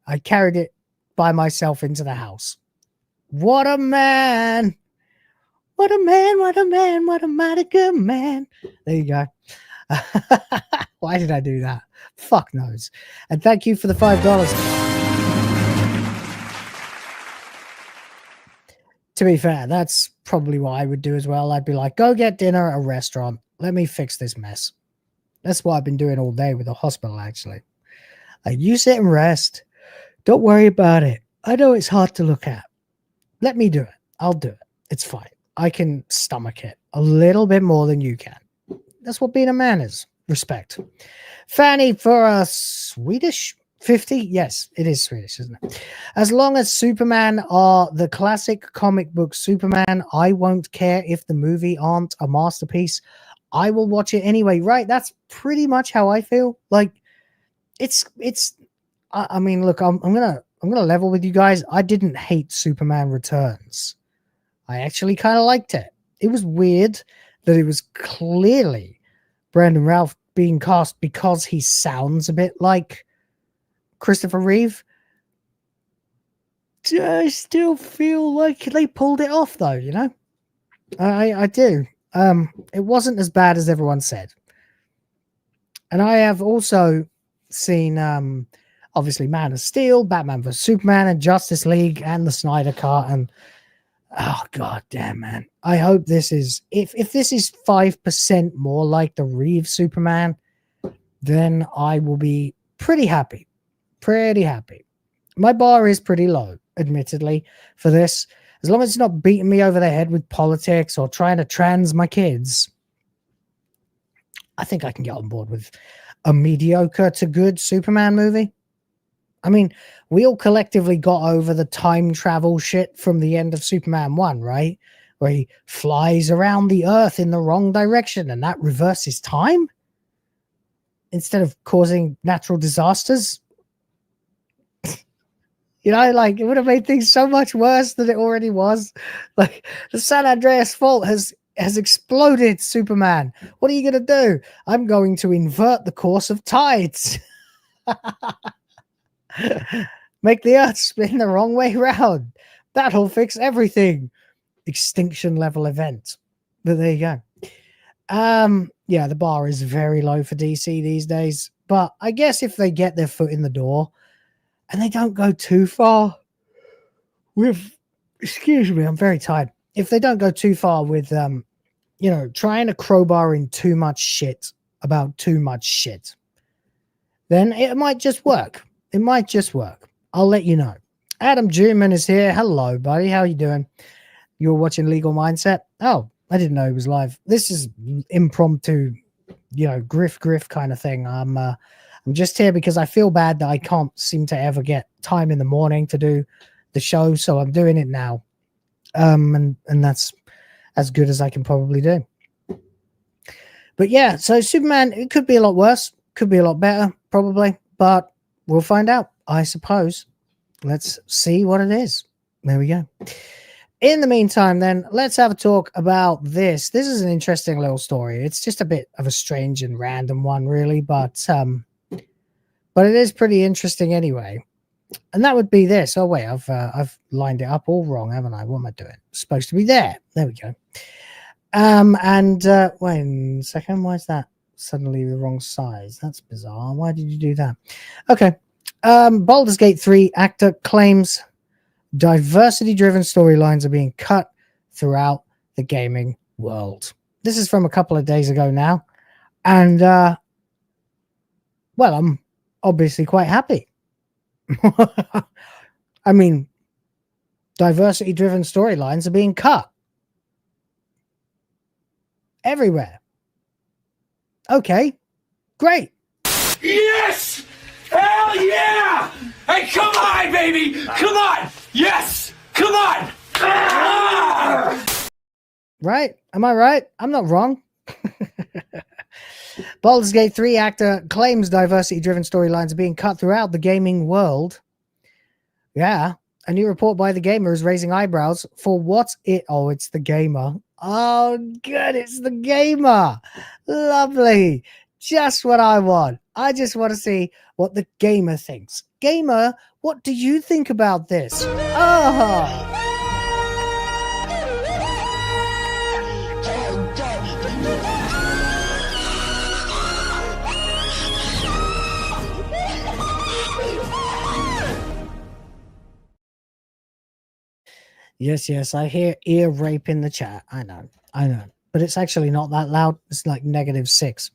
I carried it by myself into the house. What a man. What a man, what a man, what a mighty good man. There you go. Why did I do that? Fuck knows. And thank you for the $5. To be fair, that's probably what I would do as well. I'd be like, go get dinner at a restaurant. Let me fix this mess. That's what I've been doing all day with the hospital, actually. Like, you sit and rest. Don't worry about it. I know it's hard to look at. Let me do it. I'll do it. It's fine. I can stomach it a little bit more than you can. That's what being a man is. Respect. Fanny for a Swedish 50? Yes, it is Swedish, isn't it? As long as Superman are the classic comic book Superman, I won't care if the movie aren't a masterpiece. I will watch it anyway. Right? That's pretty much how I feel. Like, I mean, look, I'm gonna level with you guys. I didn't hate Superman Returns. I actually kind of liked it. It was weird that it was clearly Brandon Routh being cast because he sounds a bit like Christopher Reeve. I still feel like they pulled it off, though, you know? I do. It wasn't as bad as everyone said. And I have also seen, obviously, Man of Steel, Batman vs. Superman, and Justice League, and the Snyder Cut, and oh, god damn, man. I hope this is, if this is 5% more like the Reeve Superman, then I will be pretty happy. Pretty happy. My bar is pretty low, admittedly, for this. As long as it's not beating me over the head with politics or trying to trans my kids, I think I can get on board with a mediocre to good Superman movie. I mean, we all collectively got over the time travel shit from the end of Superman 1, right? Where he flies around the earth in the wrong direction and that reverses time instead of causing natural disasters. You know, like, it would have made things so much worse than it already was. Like, the San Andreas fault has exploded, Superman. What are you going to do? I'm going to invert the course of tides. Make the earth spin the wrong way round. That'll fix everything. extinction level event. But there you go. Yeah, the bar is very low for DC these days. But I guess if they get their foot in the door and they don't go too far with, excuse me, I'm very tired. If they don't go too far with, you know, trying to crowbar in too much shit about too much shit, then it might just work. It might just work. I'll let you know. Adam Juman is here. Hello, buddy. How you doing? You're watching Legal Mindset? Oh, I didn't know he was live. This is impromptu, you know, griff kind of thing. I'm just here because I feel bad that I can't seem to ever get time in the morning to do the show, so I'm doing it now. And that's as good as I can probably do. But yeah, so Superman, it could be a lot worse, could be a lot better, probably, but we'll find out, I suppose. Let's see what it is. There we go. In the meantime, then, let's have a talk about this. This is an interesting little story. It's just a bit of a strange and random one, really, but it is pretty interesting anyway. And that would be this. Oh wait, I've lined it up all wrong, haven't I? What am I doing? It's supposed to be there. There we go. Wait a second. Why is that suddenly the wrong size? That's bizarre. Why did you do that? Okay. Baldur's Gate 3 actor claims diversity-driven storylines are being cut throughout the gaming world. This is from a couple of days ago now. And, well, I'm obviously quite happy. I mean, diversity-driven storylines are being cut everywhere. Okay, great. Yes! Hell yeah! Hey, come on, baby! Come on! Yes! Come on! Ah! Right? Am I right? I'm not wrong. Baldur's Gate 3 actor claims diversity-driven storylines are being cut throughout the gaming world. Yeah. A new report by The Gamer is raising eyebrows for what it... Oh, it's The Gamer. Oh, good. It's The Gamer. Lovely. Just what I want. I just want to see what The Gamer thinks. Gamer, what do you think about this? Oh. Yes, I hear ear rape in the chat. I know. But it's actually not that loud. It's like -6.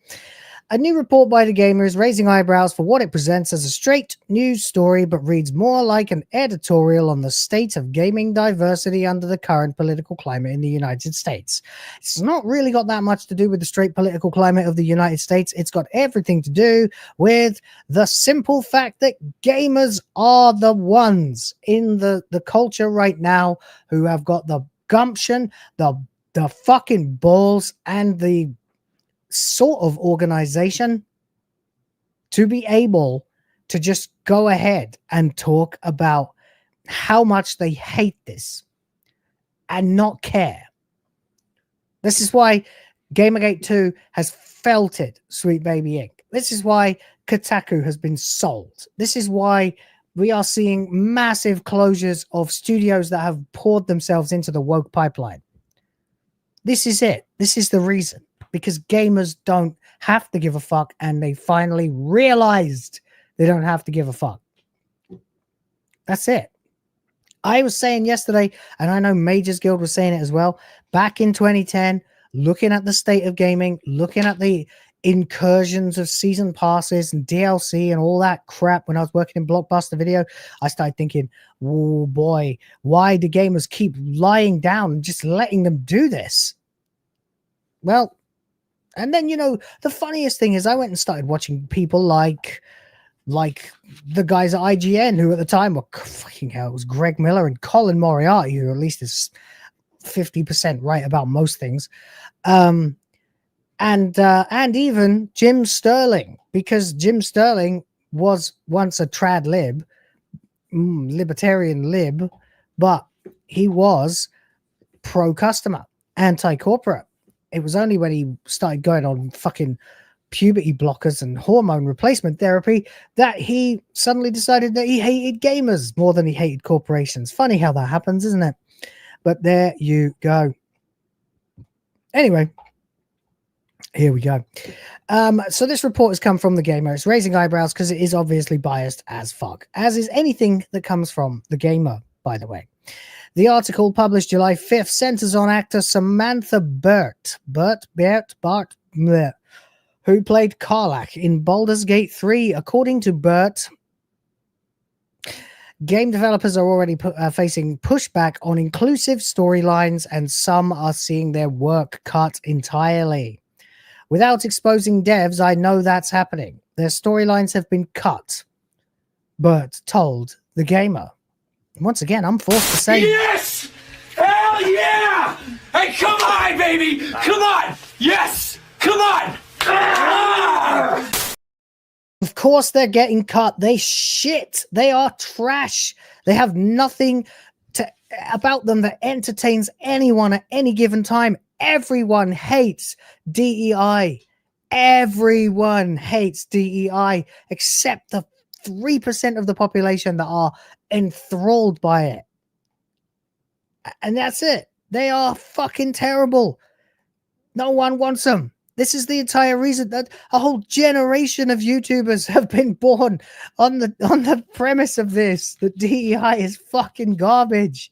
A new report by The Gamer is raising eyebrows for what it presents as a straight news story, but reads more like an editorial on the state of gaming diversity under the current political climate in the United States. It's not really got that much to do with the straight political climate of the United States. It's got everything to do with the simple fact that gamers are the ones in the culture right now who have got the gumption, the fucking balls, and the sort of organization to be able to just go ahead and talk about how much they hate this and not care. This is why Gamergate 2 has felted Sweet Baby Inc. This is why Kotaku has been sold. This is why we are seeing massive closures of studios that have poured themselves into the woke pipeline. This is it. This is the reason. Because gamers don't have to give a fuck, and they finally realized they don't have to give a fuck. That's it. I was saying yesterday, and I know MagesGuild was saying it as well, back in 2010, looking at the state of gaming, looking at the incursions of season passes and DLC and all that crap when I was working in Blockbuster Video, I started thinking, oh boy, why do gamers keep lying down and just letting them do this? Well, and then, you know, the funniest thing is I went and started watching people like the guys at IGN, who at the time were, fucking hell, it was Greg Miller and Colin Moriarty, who at least is 50% right about most things. And even Jim Sterling, because Jim Sterling was once a trad lib, libertarian lib, but he was pro-customer, anti-corporate. It was only when he started going on fucking puberty blockers and hormone replacement therapy that he suddenly decided that he hated gamers more than he hated corporations. Funny how that happens, isn't it? But there you go. Anyway, here we go. So this report has come from The Gamer. It's raising eyebrows because it is obviously biased as fuck, as is anything that comes from The Gamer, by the way. The article, published July 5th, centers on actor Samantha Bart, who played Karlach in Baldur's Gate 3. According to Bart, game developers are already facing pushback on inclusive storylines, and some are seeing their work cut entirely. Without exposing devs, I know that's happening. Their storylines have been cut. Bart told The Gamer. Once again, I'm forced to say... Yes! Hell yeah! Hey, come on, baby! Come on! Yes! Come on! Ah! Of course they're getting cut. They shit. They are trash. They have nothing about them that entertains anyone at any given time. Everyone hates DEI. Everyone hates DEI except the 3% of the population that are enthralled by it. And that's it. They are fucking terrible. No one wants them. This is the entire reason that a whole generation of YouTubers have been born on the premise of this. That DEI is fucking garbage.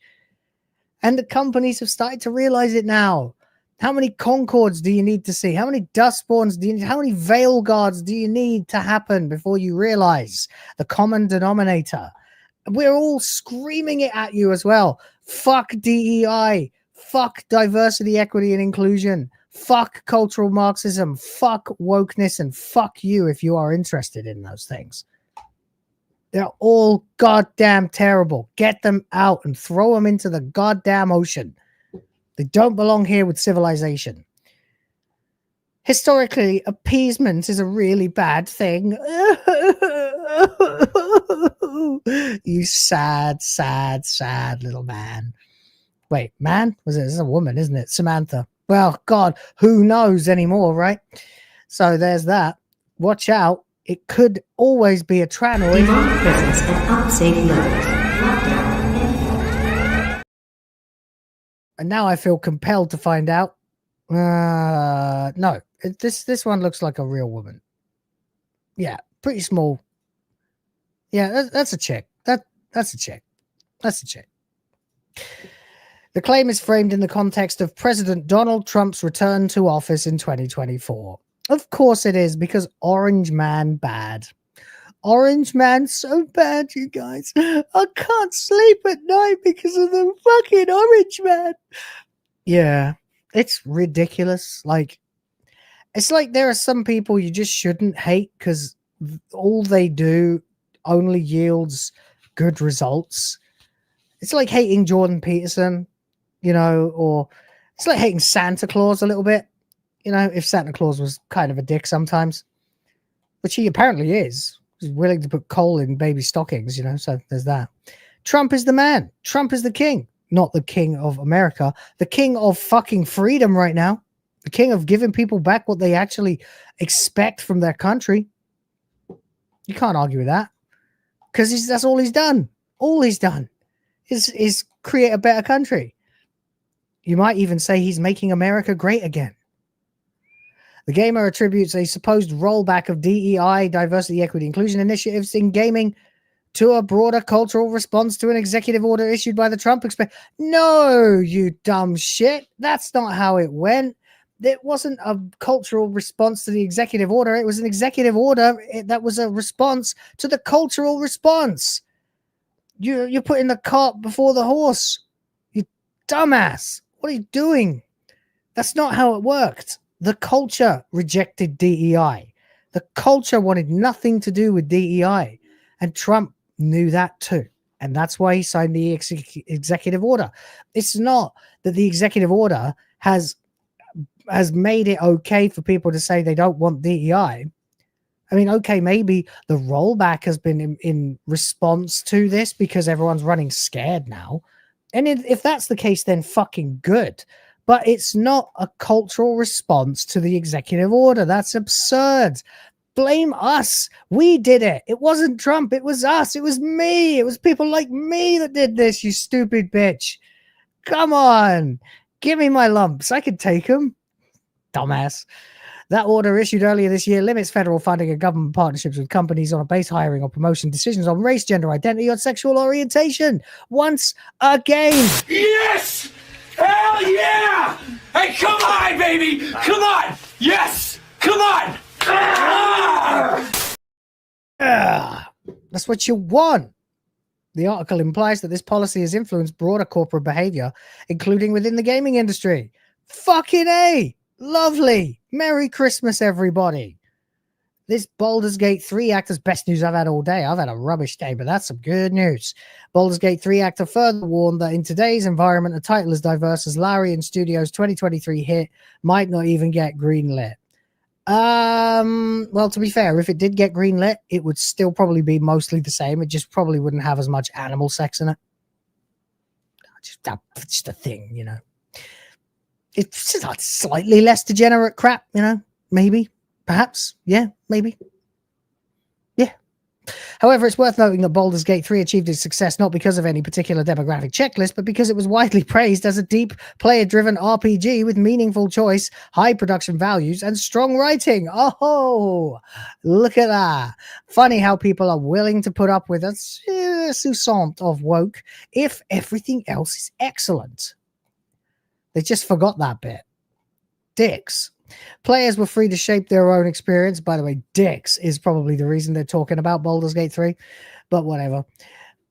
And the companies have started to realize it now. How many Concords do you need to see? How many Dustspawns do you need? How many Veil Guards do you need to happen before you realize the common denominator? We're all screaming it at you as well. Fuck DEI. Fuck diversity, equity, and inclusion. Fuck cultural Marxism. Fuck wokeness. And fuck you if you are interested in those things. They're all goddamn terrible. Get them out and throw them into the goddamn ocean. They don't belong here with civilization. Historically, appeasement is a really bad thing. You sad, sad, sad little man. Wait, man? Was it? This is a woman, isn't it? Samantha. Well, God, who knows anymore, right? So there's that. Watch out. It could always be a tranoid. Demonic presence at unsafe levels. Lockdown. And now I feel compelled to find out. No, this one looks like a real woman. Yeah, pretty small. Yeah, that's a chick. That's a chick. That's a chick. The claim is framed in the context of President Donald Trump's return to office in 2024. Of course it is, because Orange Man bad. Orange Man so bad, you guys. I can't sleep at night because of the fucking Orange Man. Yeah, it's ridiculous. Like, it's like there are some people you just shouldn't hate because all they do only yields good results. It's like hating Jordan Peterson, you know, or it's like hating Santa Claus a little bit. You know, if Santa Claus was kind of a dick sometimes, which he apparently is. He's willing to put coal in baby stockings, you know, so there's that. Trump is the man. Trump is the king. Not the king of America. The king of fucking freedom right now. The king of giving people back what they actually expect from their country. You can't argue with that. Because that's all he's done. All he's done is create a better country. You might even say he's making America great again. The Gamer attributes a supposed rollback of DEI, diversity, equity, inclusion initiatives in gaming to a broader cultural response to an executive order issued by the Trump No, you dumb shit. That's not how it went. It wasn't a cultural response to the executive order. It was an executive order that was a response to the cultural response. You're putting the cart before the horse. You dumbass. What are you doing? That's not how it worked. The culture rejected DEI. The culture wanted nothing to do with DEI. And Trump knew that too. And that's why he signed the executive order. It's not that the executive order has made it okay for people to say they don't want DEI. I mean, okay, maybe the rollback has been in response to this because everyone's running scared now. And if that's the case, then fucking good. But it's not a cultural response to the executive order. That's absurd. Blame us. We did it. It wasn't Trump. It was us. It was me. It was people like me that did this, you stupid bitch. Come on. Give me my lumps. I can take them. Dumbass. That order issued earlier this year limits federal funding and government partnerships with companies on a base hiring or promotion decisions on race, gender identity, or sexual orientation. Once again. Yes! Hell yeah! Hey, come on, baby! Come on! Yes! Come on! That's what you want. The article implies that this policy has influenced broader corporate behavior, including within the gaming industry. Fucking A! Lovely. Merry Christmas, everybody. This Baldur's Gate 3 actor's best news I've had all day. I've had a rubbish day, but that's some good news. Baldur's Gate 3 actor further warned that in today's environment, a title as diverse as Larian Studios' 2023 hit might not even get greenlit. Well, to be fair, if it did get greenlit, it would still probably be mostly the same. It just probably wouldn't have as much animal sex in it. That's just a thing, you know. It's just like slightly less degenerate crap, you know, maybe, perhaps, yeah, maybe. Yeah. However, it's worth noting that Baldur's Gate 3 achieved its success not because of any particular demographic checklist, but because it was widely praised as a deep, player-driven RPG with meaningful choice, high production values, and strong writing. Oh, look at that. Funny how people are willing to put up with a sousant of woke if everything else is excellent. They just forgot that bit. Dicks. Players were free to shape their own experience. By the way, dicks is probably the reason they're talking about Baldur's Gate 3, but whatever.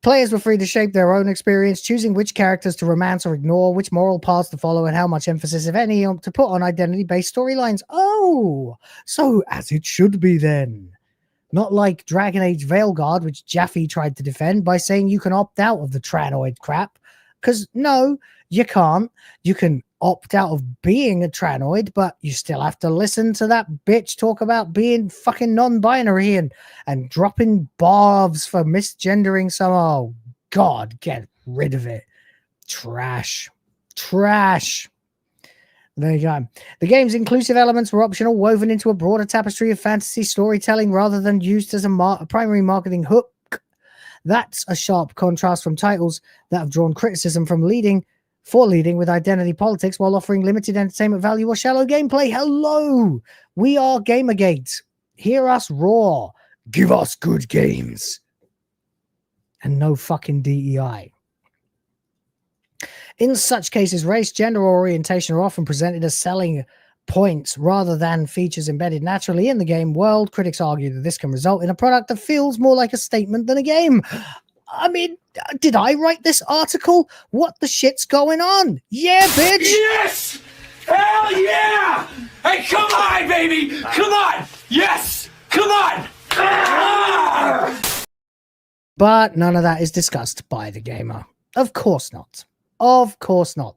Players were free to shape their own experience, choosing which characters to romance or ignore, which moral paths to follow, and how much emphasis, if any, to put on identity-based storylines. Oh, so as it should be then. Not like Dragon Age Veilguard, which Jaffe tried to defend by saying you can opt out of the Tranoid crap. Because no, you can't. You can opt out of being a Tranoid, but you still have to listen to that bitch talk about being fucking non-binary and dropping barbs for misgendering some. Oh, God, get rid of it. Trash. Trash. There you go. The game's inclusive elements were optional, woven into a broader tapestry of fantasy storytelling rather than used as a primary marketing hook. That's a sharp contrast from titles that have drawn criticism from leading with identity politics while offering limited entertainment value or shallow gameplay. Hello, we are Gamergate. Hear us roar. Give us good games. And no fucking DEI. In such cases, race, gender, or orientation are often presented as selling points rather than features embedded naturally in the game world. Critics argue that this can result in a product that feels more like a statement than a game. I mean, did I write this article? What the shit's going on? Yeah, bitch! Yes! Hell yeah! Hey, come on, baby! Come on! Yes! Come on! But none of that is discussed by the gamer. Of course not. Of course not.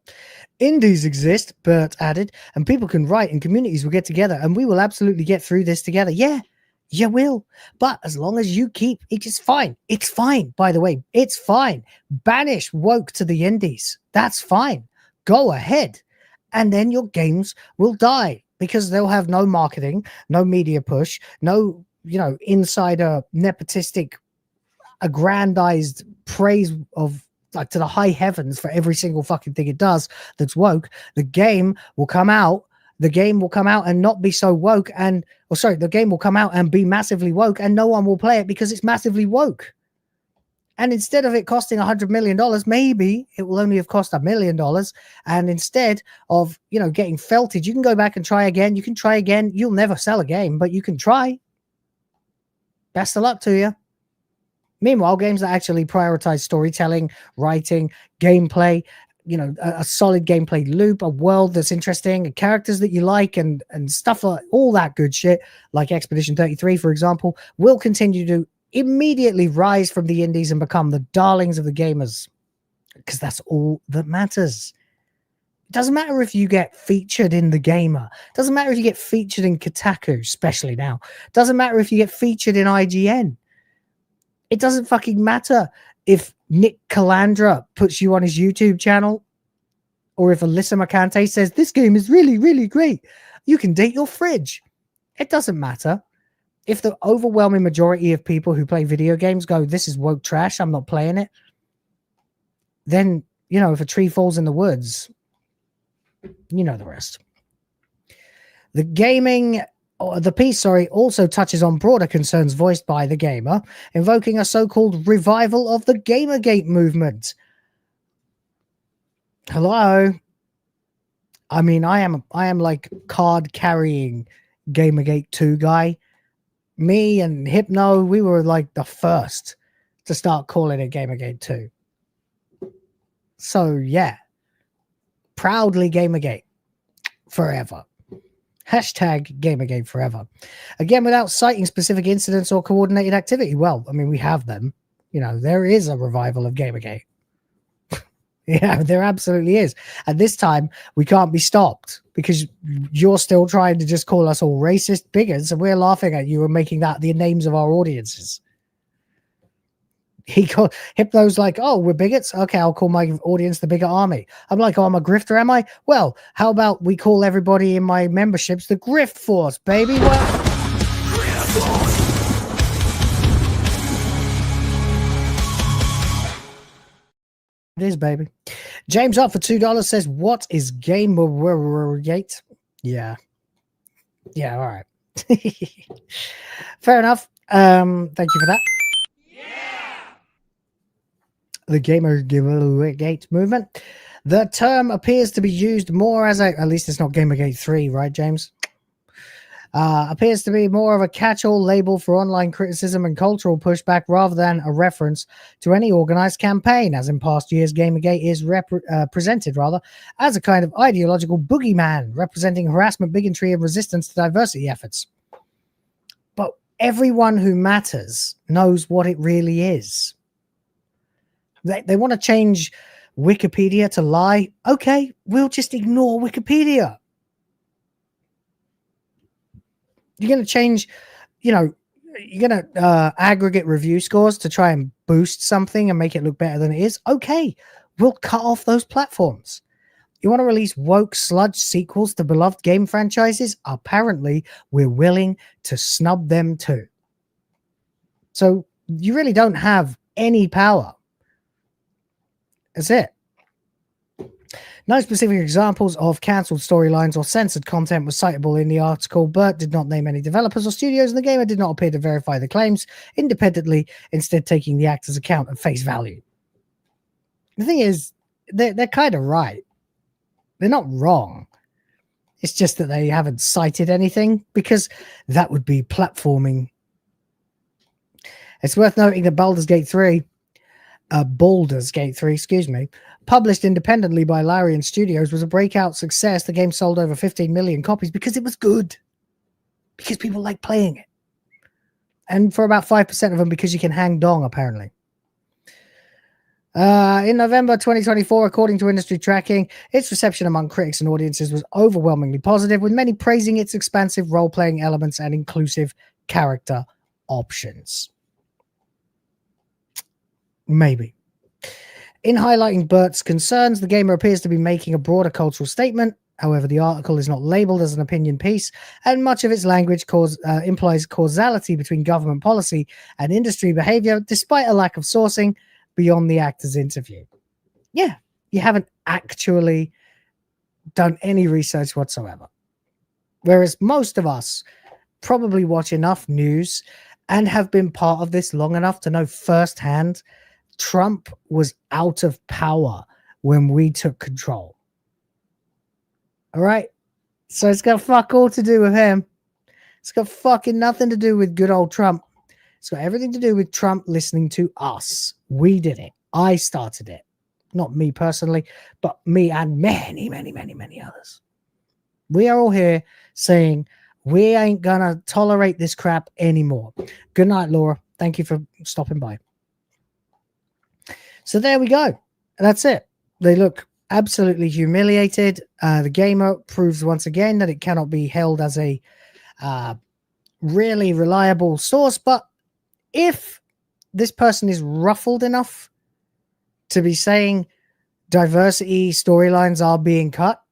Indies exist, Bert added, and people can write and communities will get together and we will absolutely get through this together. Yeah, you will. But as long as you keep, it's fine. It's fine, by the way. It's fine. Banish woke to the indies. That's fine. Go ahead. And then your games will die because they'll have no marketing, no media push, no, insider nepotistic, aggrandized praise of like to the high heavens for every single fucking thing it does that's woke. The game will come out and not be so woke the game will come out and be massively woke and no one will play it because it's massively woke. And instead of it costing $100 million, maybe it will only have cost $1 million. And instead of, getting felted, you can go back and try again. You can try again. You'll never sell a game, but you can try. Best of luck to you. Meanwhile, games that actually prioritize storytelling, writing, gameplay, a solid gameplay loop, a world that's interesting, characters that you like, and stuff like all that good shit, like Expedition 33, for example, will continue to immediately rise from the indies and become the darlings of the gamers, because that's all that matters. It doesn't matter if you get featured in The Gamer. It doesn't matter if you get featured in Kotaku, especially now. It doesn't matter if you get featured in IGN. It doesn't fucking matter if Nick Calandra puts you on his YouTube channel or if Alyssa Mercante says, this game is really, really great. You can date your fridge. It doesn't matter. If the overwhelming majority of people who play video games go, this is woke trash, I'm not playing it, then, you know, if a tree falls in the woods, you know the rest. The piece also touches on broader concerns voiced by the gamer, invoking a so-called revival of the Gamergate movement. Hello. I mean, I am like card-carrying Gamergate 2 guy. Me and Hypno, we were like the first to start calling it Gamergate 2. So, yeah. Proudly Gamergate. Forever. Hashtag Gamergate forever. Again, without citing specific incidents or coordinated activity. Well, I mean, we have them. You know, there is a revival of Gamergate. Yeah, there absolutely is. And this time, we can't be stopped because you're still trying to just call us all racist bigots, and we're laughing at you and making that the names of our audiences. Hypno's like, oh, we're bigots? Okay, I'll call my audience the bigot army. I'm like, oh, I'm a grifter, am I? Well, how about we call everybody in my memberships the grift force, baby? It is, baby. James up for $2 says, what is Gamergate? Yeah. Yeah, all right. Fair enough. Thank you for that. The Gamergate movement. The term appears to be used more as at least it's not Gamergate 3, right, James? Appears to be more of a catch-all label for online criticism and cultural pushback rather than a reference to any organized campaign, as in past years Gamergate is presented as a kind of ideological boogeyman representing harassment, bigotry, and resistance to diversity efforts. But everyone who matters knows what it really is. They want to change Wikipedia to lie. Okay, we'll just ignore Wikipedia. You're going to change, you know, you're going to aggregate review scores to try and boost something and make it look better than it is. Okay, we'll cut off those platforms. You want to release woke sludge sequels to beloved game franchises? Apparently, we're willing to snub them too. So you really don't have any power. That's it. No specific examples of cancelled storylines or censored content was citable in the article. Burt did not name any developers or studios, and the gamer did not appear to verify the claims independently, instead taking the actor's account at face value. The thing is, they're kind of right. They're not wrong. It's just that they haven't cited anything, because that would be platforming. It's worth noting that Baldur's Gate 3, published independently by Larian Studios, was a breakout success. The game sold over 15 million copies because it was good. Because people like playing it. And for about 5% of them, because you can hang dong, apparently. In November 2024, according to industry tracking, its reception among critics and audiences was overwhelmingly positive, with many praising its expansive role-playing elements and inclusive character options. Maybe. In highlighting Burt's concerns, the gamer appears to be making a broader cultural statement. However, the article is not labeled as an opinion piece, and much of its language implies causality between government policy and industry behavior, despite a lack of sourcing beyond the actor's interview. Yeah, you haven't actually done any research whatsoever. Whereas most of us probably watch enough news and have been part of this long enough to know firsthand Trump was out of power when we took control. All right? So it's got fuck all to do with him. It's got fucking nothing to do with good old Trump. It's got everything to do with Trump listening to us. We did it. I started it. Not me personally, but me and many, many, many, many others. We are all here saying we ain't gonna tolerate this crap anymore. Good night, Laura. Thank you for stopping by. So there we go. That's it. They look absolutely humiliated. The gamer proves once again that it cannot be held as a really reliable source. But if this person is ruffled enough to be saying diversity storylines are being cut,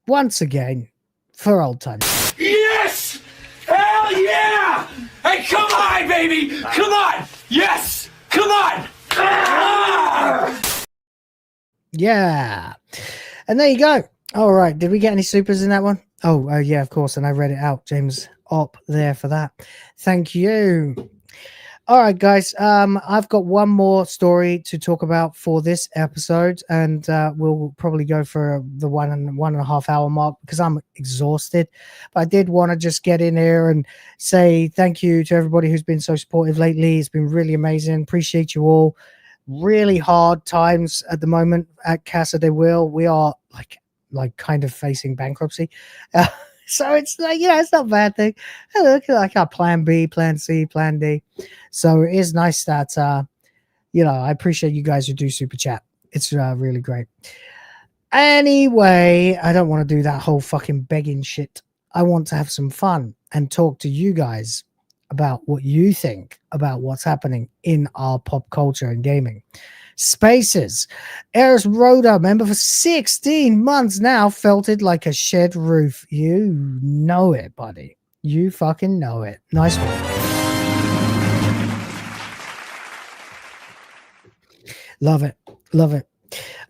once again, for old times. Yes! Hell yeah! Hey, come on, baby! Come on! Yes! Come on! Ah! Yeah. And there you go. All right. Did we get any supers in that one? Oh, yeah, of course. And I read it out. James Op there for that. Thank you. All right, guys. I've got one more story to talk about for this episode, and we'll probably go for the 1.5 hour mark because I'm exhausted. But I did want to just get in here and say thank you to everybody who's been so supportive lately. It's been really amazing. Appreciate you all. Really hard times at the moment at Casa de Will. We are like kind of facing bankruptcy. So it's like, it's not a bad thing. Look, like our plan B, plan C, plan D. So it is nice that, I appreciate you guys who do super chat. It's really great. Anyway, I don't want to do that whole fucking begging shit. I want to have some fun and talk to you guys about what you think about what's happening in our pop culture and gaming spaces. Eris Rhoda, member for 16 months now, felt it like a shed roof. You know it, buddy. You fucking know it. Nice one. Love it. Love it.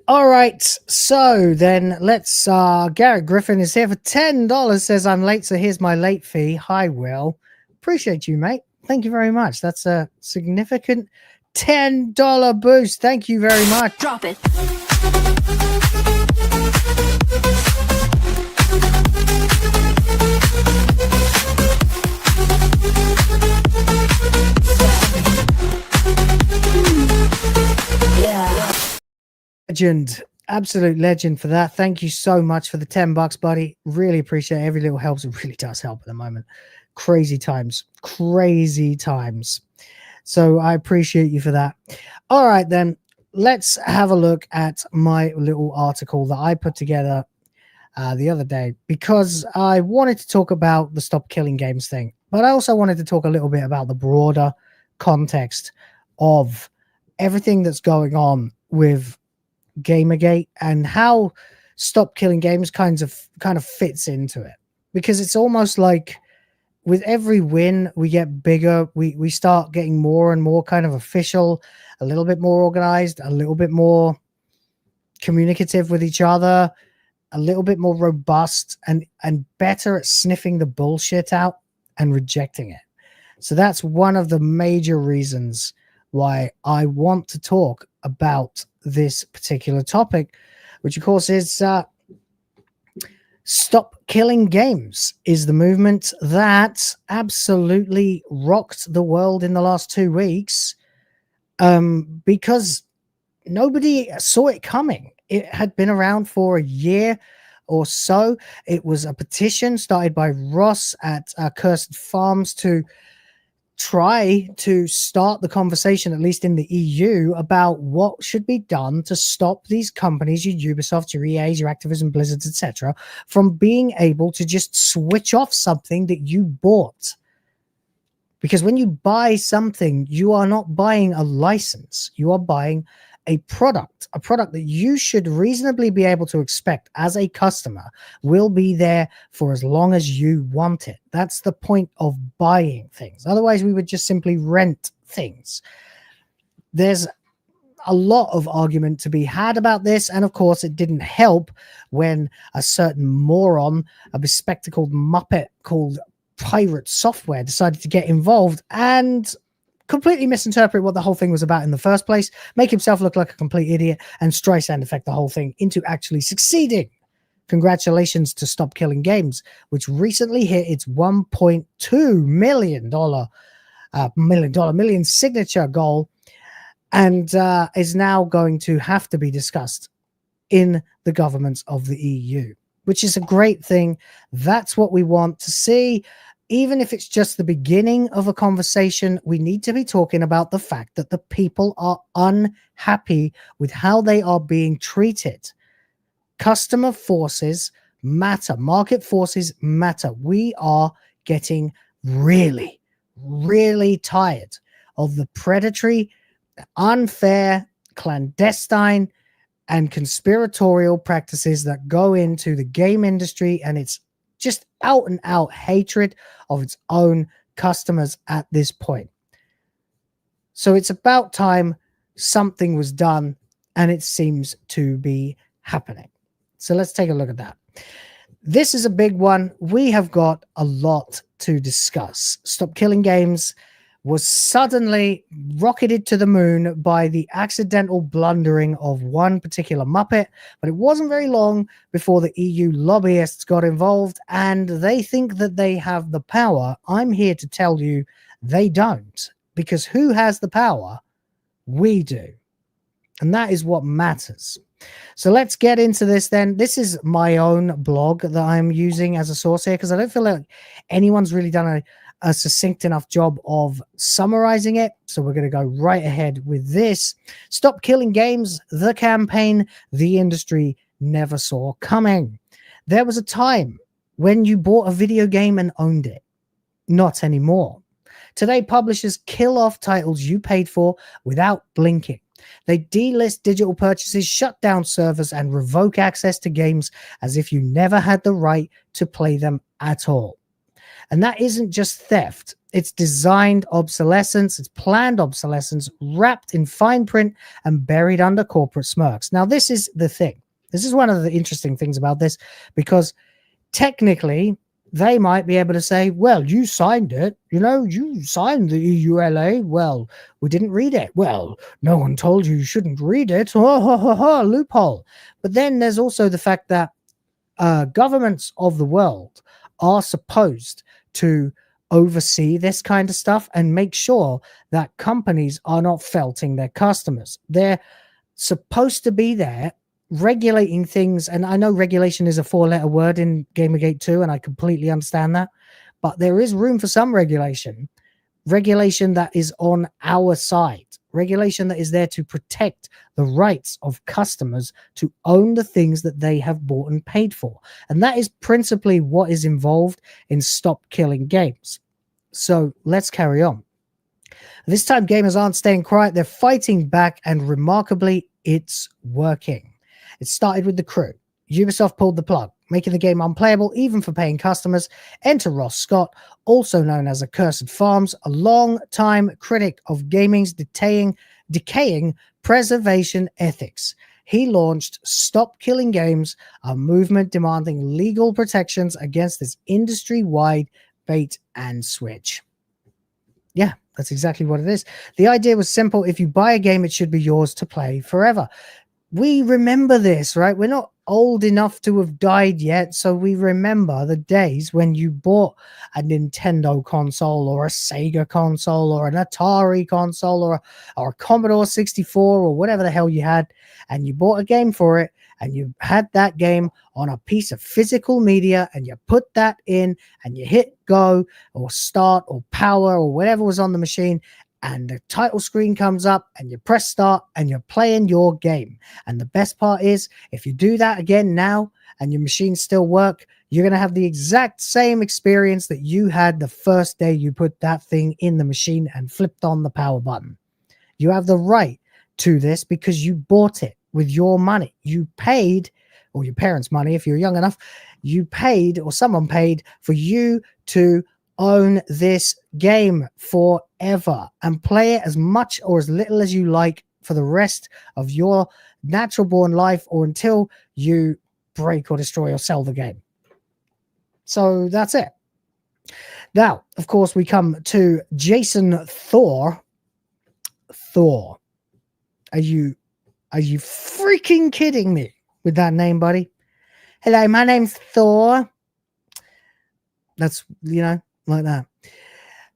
All right. So then let's Garrett Griffin is here for $10. Says I'm late, so here's my late fee. Hi, Will. Appreciate you, mate. Thank you very much. That's a significant $10 boost. Thank you very much. Drop it. Legend, absolute legend for that. Thank you so much for the $10, buddy. Really appreciate it. Every little helps. It really does help at the moment. Crazy times. So I appreciate you for that. All right, then let's have a look at my little article that I put together the other day because I wanted to talk about the Stop Killing Games thing, but I also wanted to talk a little bit about the broader context of everything that's going on with Gamergate and how Stop Killing Games kind of fits into it, because it's almost like with every win we get bigger, we start getting more and more kind of official, a little bit more organized, a little bit more communicative with each other, a little bit more robust and better at sniffing the bullshit out and rejecting it. So that's one of the major reasons why I want to talk about this particular topic, which of course is Stop Killing Games is the movement that absolutely rocked the world in the last 2 weeks because nobody saw it coming. It had been around for a year or so. It was a petition started by Ross at Cursed Farms to try to start the conversation, at least in the EU, about what should be done to stop these companies, your Ubisoft, your EAs, your Activision Blizzards, etc., from being able to just switch off something that you bought. Because when you buy something, you are not buying a license. You are buying a product that you should reasonably be able to expect as a customer will be there for as long as you want it. That's the point of buying things. Otherwise, we would just simply rent things. There's a lot of argument to be had about this. And of course, it didn't help when a certain moron, a bespectacled muppet called PirateSoftware decided to get involved and completely misinterpret what the whole thing was about in the first place, make himself look like a complete idiot, and Streisand affect the whole thing into actually succeeding. Congratulations to Stop Killing Games, which recently hit its $1.2 million signature goal and is now going to have to be discussed in the governments of the EU, which is a great thing. That's what we want to see. Even if it's just the beginning of a conversation, we need to be talking about the fact that the people are unhappy with how they are being treated. Customer forces matter. Market forces matter. We are getting really, really tired of the predatory, unfair, clandestine, and conspiratorial practices that go into the game industry, and it's just out and out hatred of its own customers at this point. So it's about time something was done, and it seems to be happening. So let's take a look at that. This is a big one. We have got a lot to discuss. Stop Killing Games was suddenly rocketed to the moon by the accidental blundering of one particular Muppet, but it wasn't very long before the EU lobbyists got involved, and they think that they have the power. I'm here to tell you they don't, because who has the power? We do. And that is what matters. So let's get into this then. This is my own blog that I'm using as a source here, because I don't feel like anyone's really done a succinct enough job of summarizing it. So we're going to go right ahead with this. Stop Killing Games, the campaign the industry never saw coming. There was a time when you bought a video game and owned it. Not anymore. Today, publishers kill off titles you paid for without blinking. They delist digital purchases, shut down servers, and revoke access to games as if you never had the right to play them at all. And that isn't just theft. It's designed obsolescence. It's planned obsolescence, wrapped in fine print and buried under corporate smirks. Now, this is the thing. This is one of the interesting things about this, because technically, they might be able to say, well, you signed it. You know, you signed the EULA. Well, we didn't read it. Well, no one told you shouldn't read it. Loophole. But then there's also the fact that governments of the world are supposed to oversee this kind of stuff and make sure that companies are not felting their customers. They're supposed to be there regulating things, and I know regulation is a 4-letter word in Gamergate 2, and I completely understand that, but there is room for some regulation that is on our side, regulation that is there to protect the rights of customers to own the things that they have bought and paid for. And that is principally what is involved in Stop Killing Games. So let's carry on. This time, gamers aren't staying quiet. They're fighting back, and remarkably, it's working. It started with The Crew. Ubisoft pulled the plug, making the game unplayable even for paying customers. Enter Ross Scott, also known as Accursed Farms, a long-time critic of gaming's decaying preservation ethics. He launched Stop Killing Games, a movement demanding legal protections against this industry-wide bait and switch. Yeah, that's exactly what it is. The idea was simple. If you buy a game, it should be yours to play forever. We remember this, right? We're not old enough to have died yet, so we remember the days when you bought a Nintendo console or a Sega console or an Atari console or a Commodore 64 or whatever the hell you had, and you bought a game for it, and you had that game on a piece of physical media, and you put that in, and you hit go or start or power or whatever was on the machine, and the title screen comes up and you press start and you're playing your game. And the best part is, if you do that again now and your machines still work, you're going to have the exact same experience that you had the first day you put that thing in the machine and flipped on the power button. You have the right to this because you bought it with your money. You paid, or your parents' money if you're young enough, you paid, or someone paid for you to own this game forever and play it as much or as little as you like for the rest of your natural born life, or until you break or destroy or sell the game. So that's it. Now, of course, we come to Jason Thor. Thor. Are you freaking kidding me with that name, buddy? Hello, my name's Thor. That's, you know, like that.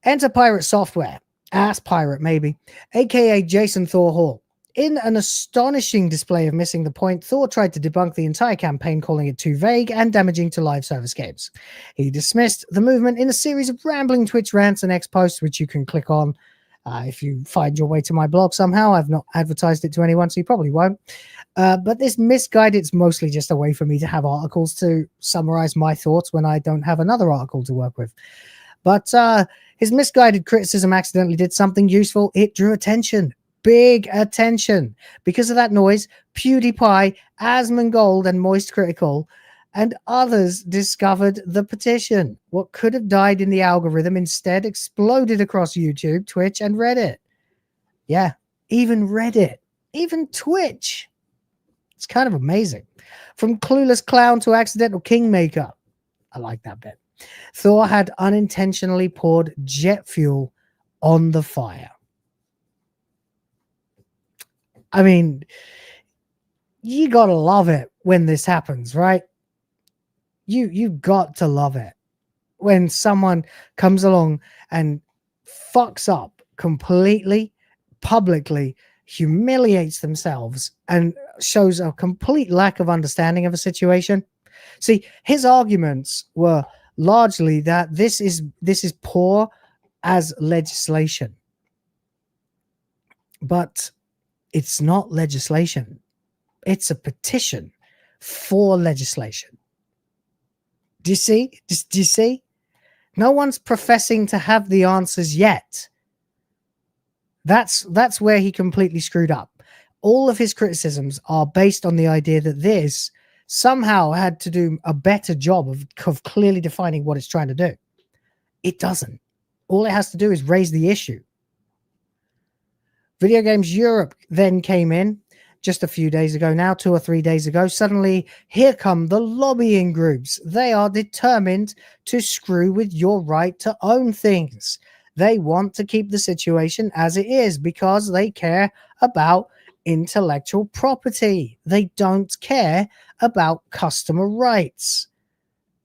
Enter PirateSoftware. Ask Pirate, maybe. AKA Jason Thor Hall. In an astonishing display of missing the point, Thor tried to debunk the entire campaign, calling it too vague and damaging to live service games. He dismissed the movement in a series of rambling Twitch rants and X posts, which you can click on if you find your way to my blog somehow. I've not advertised it to anyone, so you probably won't. But this misguided, it's mostly just a way for me to have articles to summarize my thoughts when I don't have another article to work with. But his misguided criticism accidentally did something useful. It drew attention. Big attention. Because of that noise, PewDiePie, Asmongold, and Moist Critical and others discovered the petition. What could have died in the algorithm instead exploded across YouTube, Twitch, and Reddit. Yeah, even Reddit, even Twitch. It's kind of amazing. From clueless clown to accidental kingmaker. I like that bit. Thor had unintentionally poured jet fuel on the fire. I mean, you gotta love it when this happens, right? You got to love it when someone comes along and fucks up completely, publicly, humiliates themselves, and shows a complete lack of understanding of a situation. See, his arguments were largely that this is poor as legislation, but it's not legislation. It's a petition for legislation. Do you see? Do you see? No one's professing to have the answers yet. That's where he completely screwed up. All of his criticisms are based on the idea that this somehow had to do a better job of clearly defining what it's trying to do. It doesn't. All it has to do is raise the issue. Video Games Europe then came in just a few days ago now, 2 or 3 days ago. Suddenly, here come the lobbying groups. They are determined to screw with your right to own things. They want to keep the situation as it is because they care about intellectual property. They don't care about customer rights.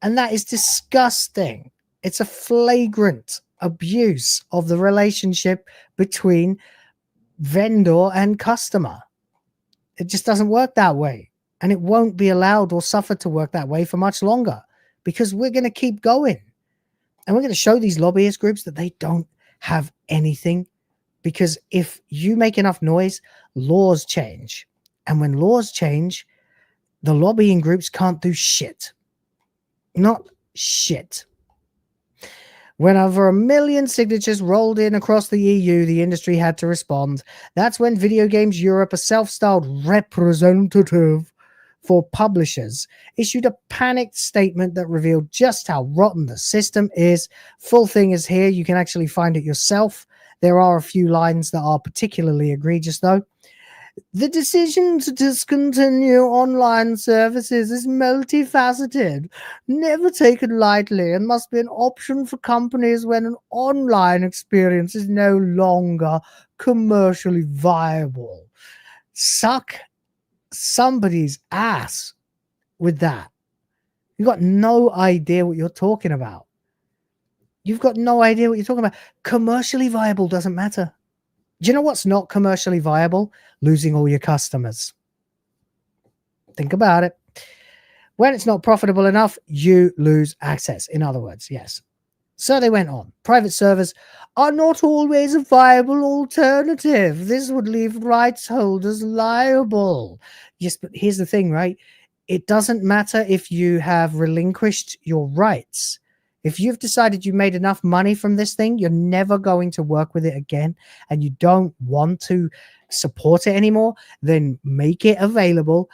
And that is disgusting. It's a flagrant abuse of the relationship between vendor and customer. It just doesn't work that way. And it won't be allowed or suffered to work that way for much longer because we're going to keep going. And we're going to show these lobbyist groups that they don't have anything, because if you make enough noise, laws change. And when laws change, the lobbying groups can't do shit. Not shit. When over 1 million signatures rolled in across the EU, the industry had to respond. That's when Video Games Europe, a self-styled representative for publishers, issued a panicked statement that revealed just how rotten the system is. Full thing is here. You can actually find it yourself. There are a few lines that are particularly egregious, though. The decision to discontinue online services is multifaceted, never taken lightly, and must be an option for companies when an online experience is no longer commercially viable. Suck somebody's ass with that. You've got no idea what you're talking about. You've got no idea what you're talking about. Commercially viable doesn't matter. Do you know what's not commercially viable? Losing all your customers. Think about it. When it's not profitable enough, you lose access. In other words, yes. So they went on. Private servers are not always a viable alternative. This would leave rights holders liable. Yes, but here's the thing, right? It doesn't matter if you have relinquished your rights. If you've decided you made enough money from this thing, you're never going to work with it again, and you don't want to support it anymore, then make it available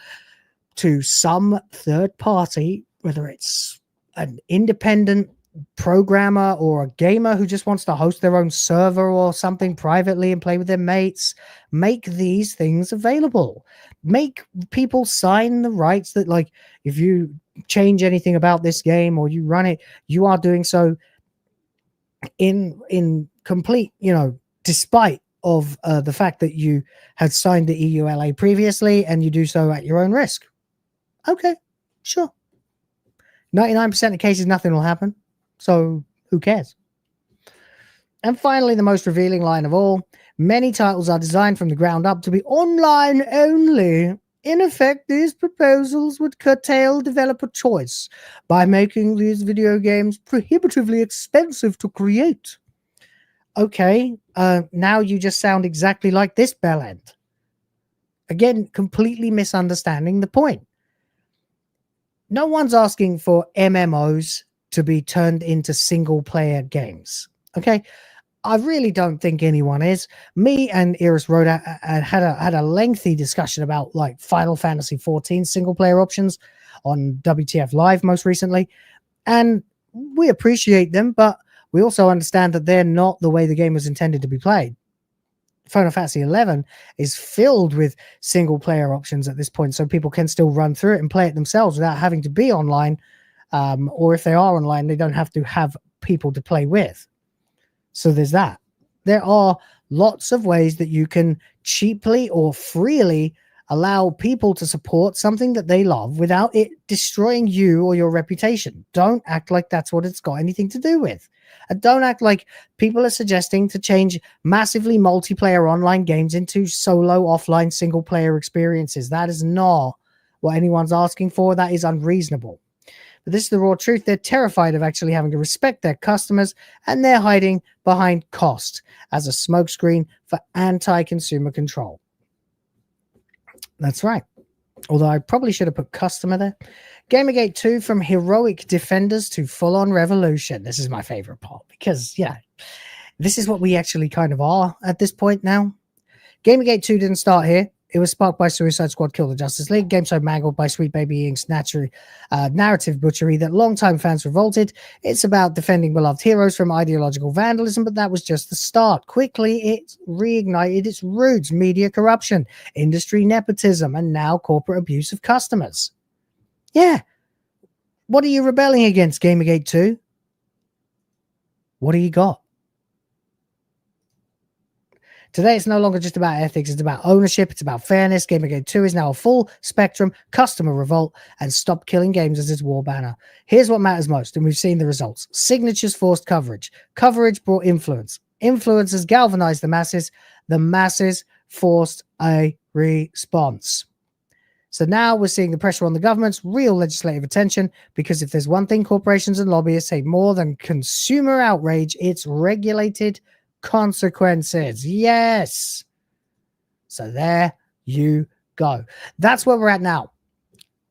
to some third party, whether it's an independent programmer or a gamer who just wants to host their own server or something privately and play with their mates. Make these things available. Make people sign the rights that, like, if you change anything about this game or you run it, you are doing so in complete, despite of the fact that you had signed the EULA previously, and you do so at your own risk. Okay, sure. 99% of cases, nothing will happen. So who cares? And finally, the most revealing line of all, many titles are designed from the ground up to be online only. In effect, these proposals would curtail developer choice by making these video games prohibitively expensive to create. Okay, now you just sound exactly like this bellend. Again, completely misunderstanding the point. No one's asking for MMOs to be turned into single-player games. Okay, I really don't think anyone is. Me and Iris Rhoda had a lengthy discussion about like Final Fantasy XIV single-player options on WTF Live most recently, and we appreciate them, but we also understand that they're not the way the game was intended to be played. Final Fantasy 11 is filled with single player options at this point, so people can still run through it and play it themselves without having to be online. Or if they are online, they don't have to have people to play with. So there's that. There are lots of ways that you can cheaply or freely allow people to support something that they love without it destroying you or your reputation. Don't act like that's what it's got anything to do with. And don't act like people are suggesting to change massively multiplayer online games into solo offline single player experiences. That is not what anyone's asking for. That is unreasonable. But this is the raw truth. They're terrified of actually having to respect their customers, and they're hiding behind cost as a smokescreen for anti-consumer control. That's right. Although I probably should have put customer there. Gamergate 2, from heroic defenders to full-on revolution. This is my favorite part because, yeah, this is what we actually kind of are at this point now. Gamergate 2 didn't start here. It was sparked by Suicide Squad Kill the Justice League, game so mangled by Sweet Baby Inc.'s narrative butchery that longtime fans revolted. It's about defending beloved heroes from ideological vandalism, but that was just the start. Quickly, it reignited its roots: media corruption, industry nepotism, and now corporate abuse of customers. Yeah. What are you rebelling against, Gamergate 2? What do you got? Today, it's no longer just about ethics. It's about ownership. It's about fairness. Gamergate 2 is now a full spectrum customer revolt, and Stop Killing Games as its war banner. Here's what matters most, and we've seen the results. Signatures forced coverage. Coverage brought influence. Influencers galvanized the masses. The masses forced a response. So now we're seeing the pressure on the government's real legislative attention, because if there's one thing corporations and lobbyists hate more than consumer outrage, it's regulated consequences. Yes. So there you go. That's where we're at now.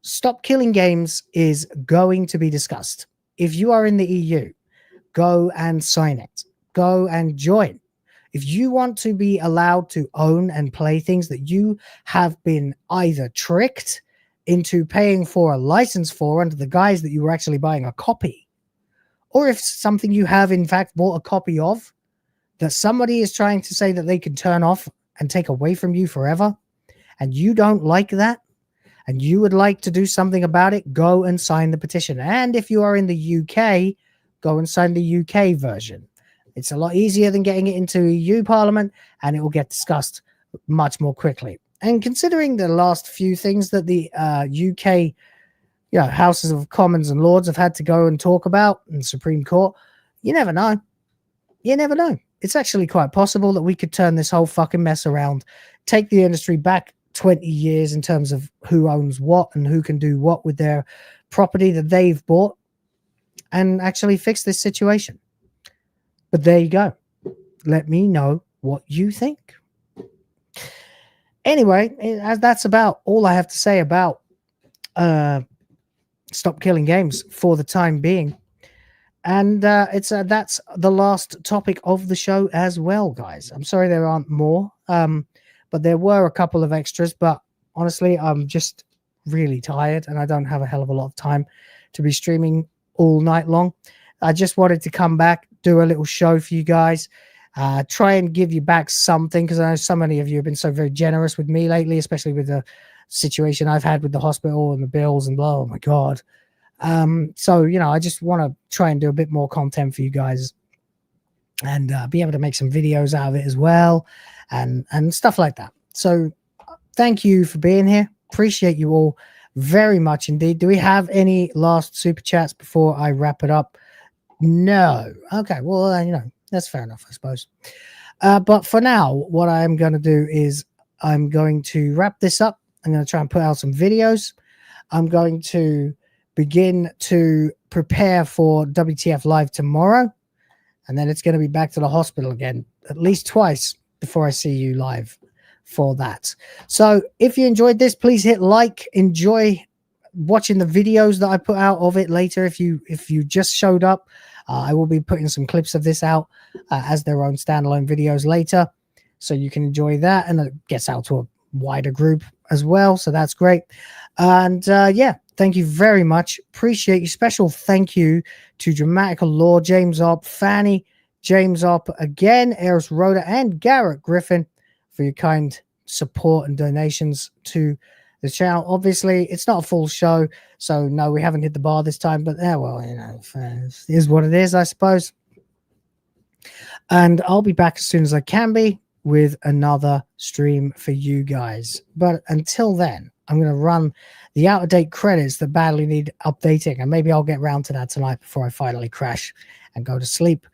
Stop Killing Games is going to be discussed. If you are in the EU, go and sign it. Go and join. If you want to be allowed to own and play things that you have been either tricked into paying for a license for under the guise that you were actually buying a copy, or if something you have in fact bought a copy of that somebody is trying to say that they can turn off and take away from you forever, and you don't like that, and you would like to do something about it, go and sign the petition. And if you are in the UK, go and sign the UK version. It's a lot easier than getting it into EU Parliament, and it will get discussed much more quickly. And considering the last few things that the UK Houses of Commons and Lords have had to go and talk about in the Supreme Court, you never know. You never know. It's actually quite possible that we could turn this whole fucking mess around, take the industry back 20 years in terms of who owns what and who can do what with their property that they've bought, and actually fix this situation. But there you go. Let me know what you think. Anyway, that's about all I have to say about Stop Killing Games for the time being. And that's the last topic of the show as well, guys. I'm sorry there aren't more, but there were a couple of extras. But honestly, I'm just really tired, and I don't have a hell of a lot of time to be streaming all night long. I just wanted to come back, do a little show for you guys, try and give you back something, because I know so many of you have been so very generous with me lately, especially with the situation I've had with the hospital and the bills and blah. Oh my God. So, I just want to try and do a bit more content for you guys, and be able to make some videos out of it as well, and stuff like that. So thank you for being here. Appreciate you all very much indeed. Do we have any last super chats before I wrap it up? No. Okay. Well, that's fair enough, I suppose. But for now, what I'm going to do is I'm going to wrap this up. I'm going to try and put out some videos. I'm going to begin to prepare for WTF Live tomorrow. And then it's going to be back to the hospital again, at least twice before I see you live for that. So if you enjoyed this, please hit like. Enjoy watching the videos that I put out of it later. If you just showed up, I will be putting some clips of this out as their own standalone videos later, so you can enjoy that, and it gets out to a wider group as well, so that's great. And thank you very much. Appreciate you. Special thank you to DramaticaLaur, James Opp, Fanny, James Opp again, Eris Rhoda, and Garrett Griffin for your kind support and donations to the channel. Obviously, it's not a full show, so no, we haven't hit the bar this time, but well, it is what it is, I suppose. And I'll be back as soon as I can be with another stream for you guys. But until then, I'm going to run the out-of-date credits that badly need updating, and maybe I'll get round to that tonight before I finally crash and go to sleep.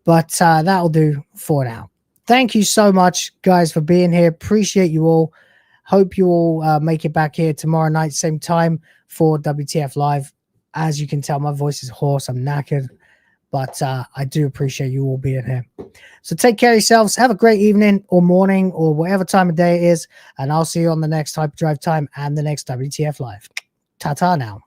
But that'll do for now. Thank you so much, guys, for being here. Appreciate you all. Hope you all make it back here tomorrow night, same time for WTF Live. As you can tell, my voice is hoarse. I'm knackered. But I do appreciate you all being here. So take care of yourselves. Have a great evening or morning or whatever time of day it is. And I'll see you on the next HyperDrive Time and the next WTF Live. Ta-ta now.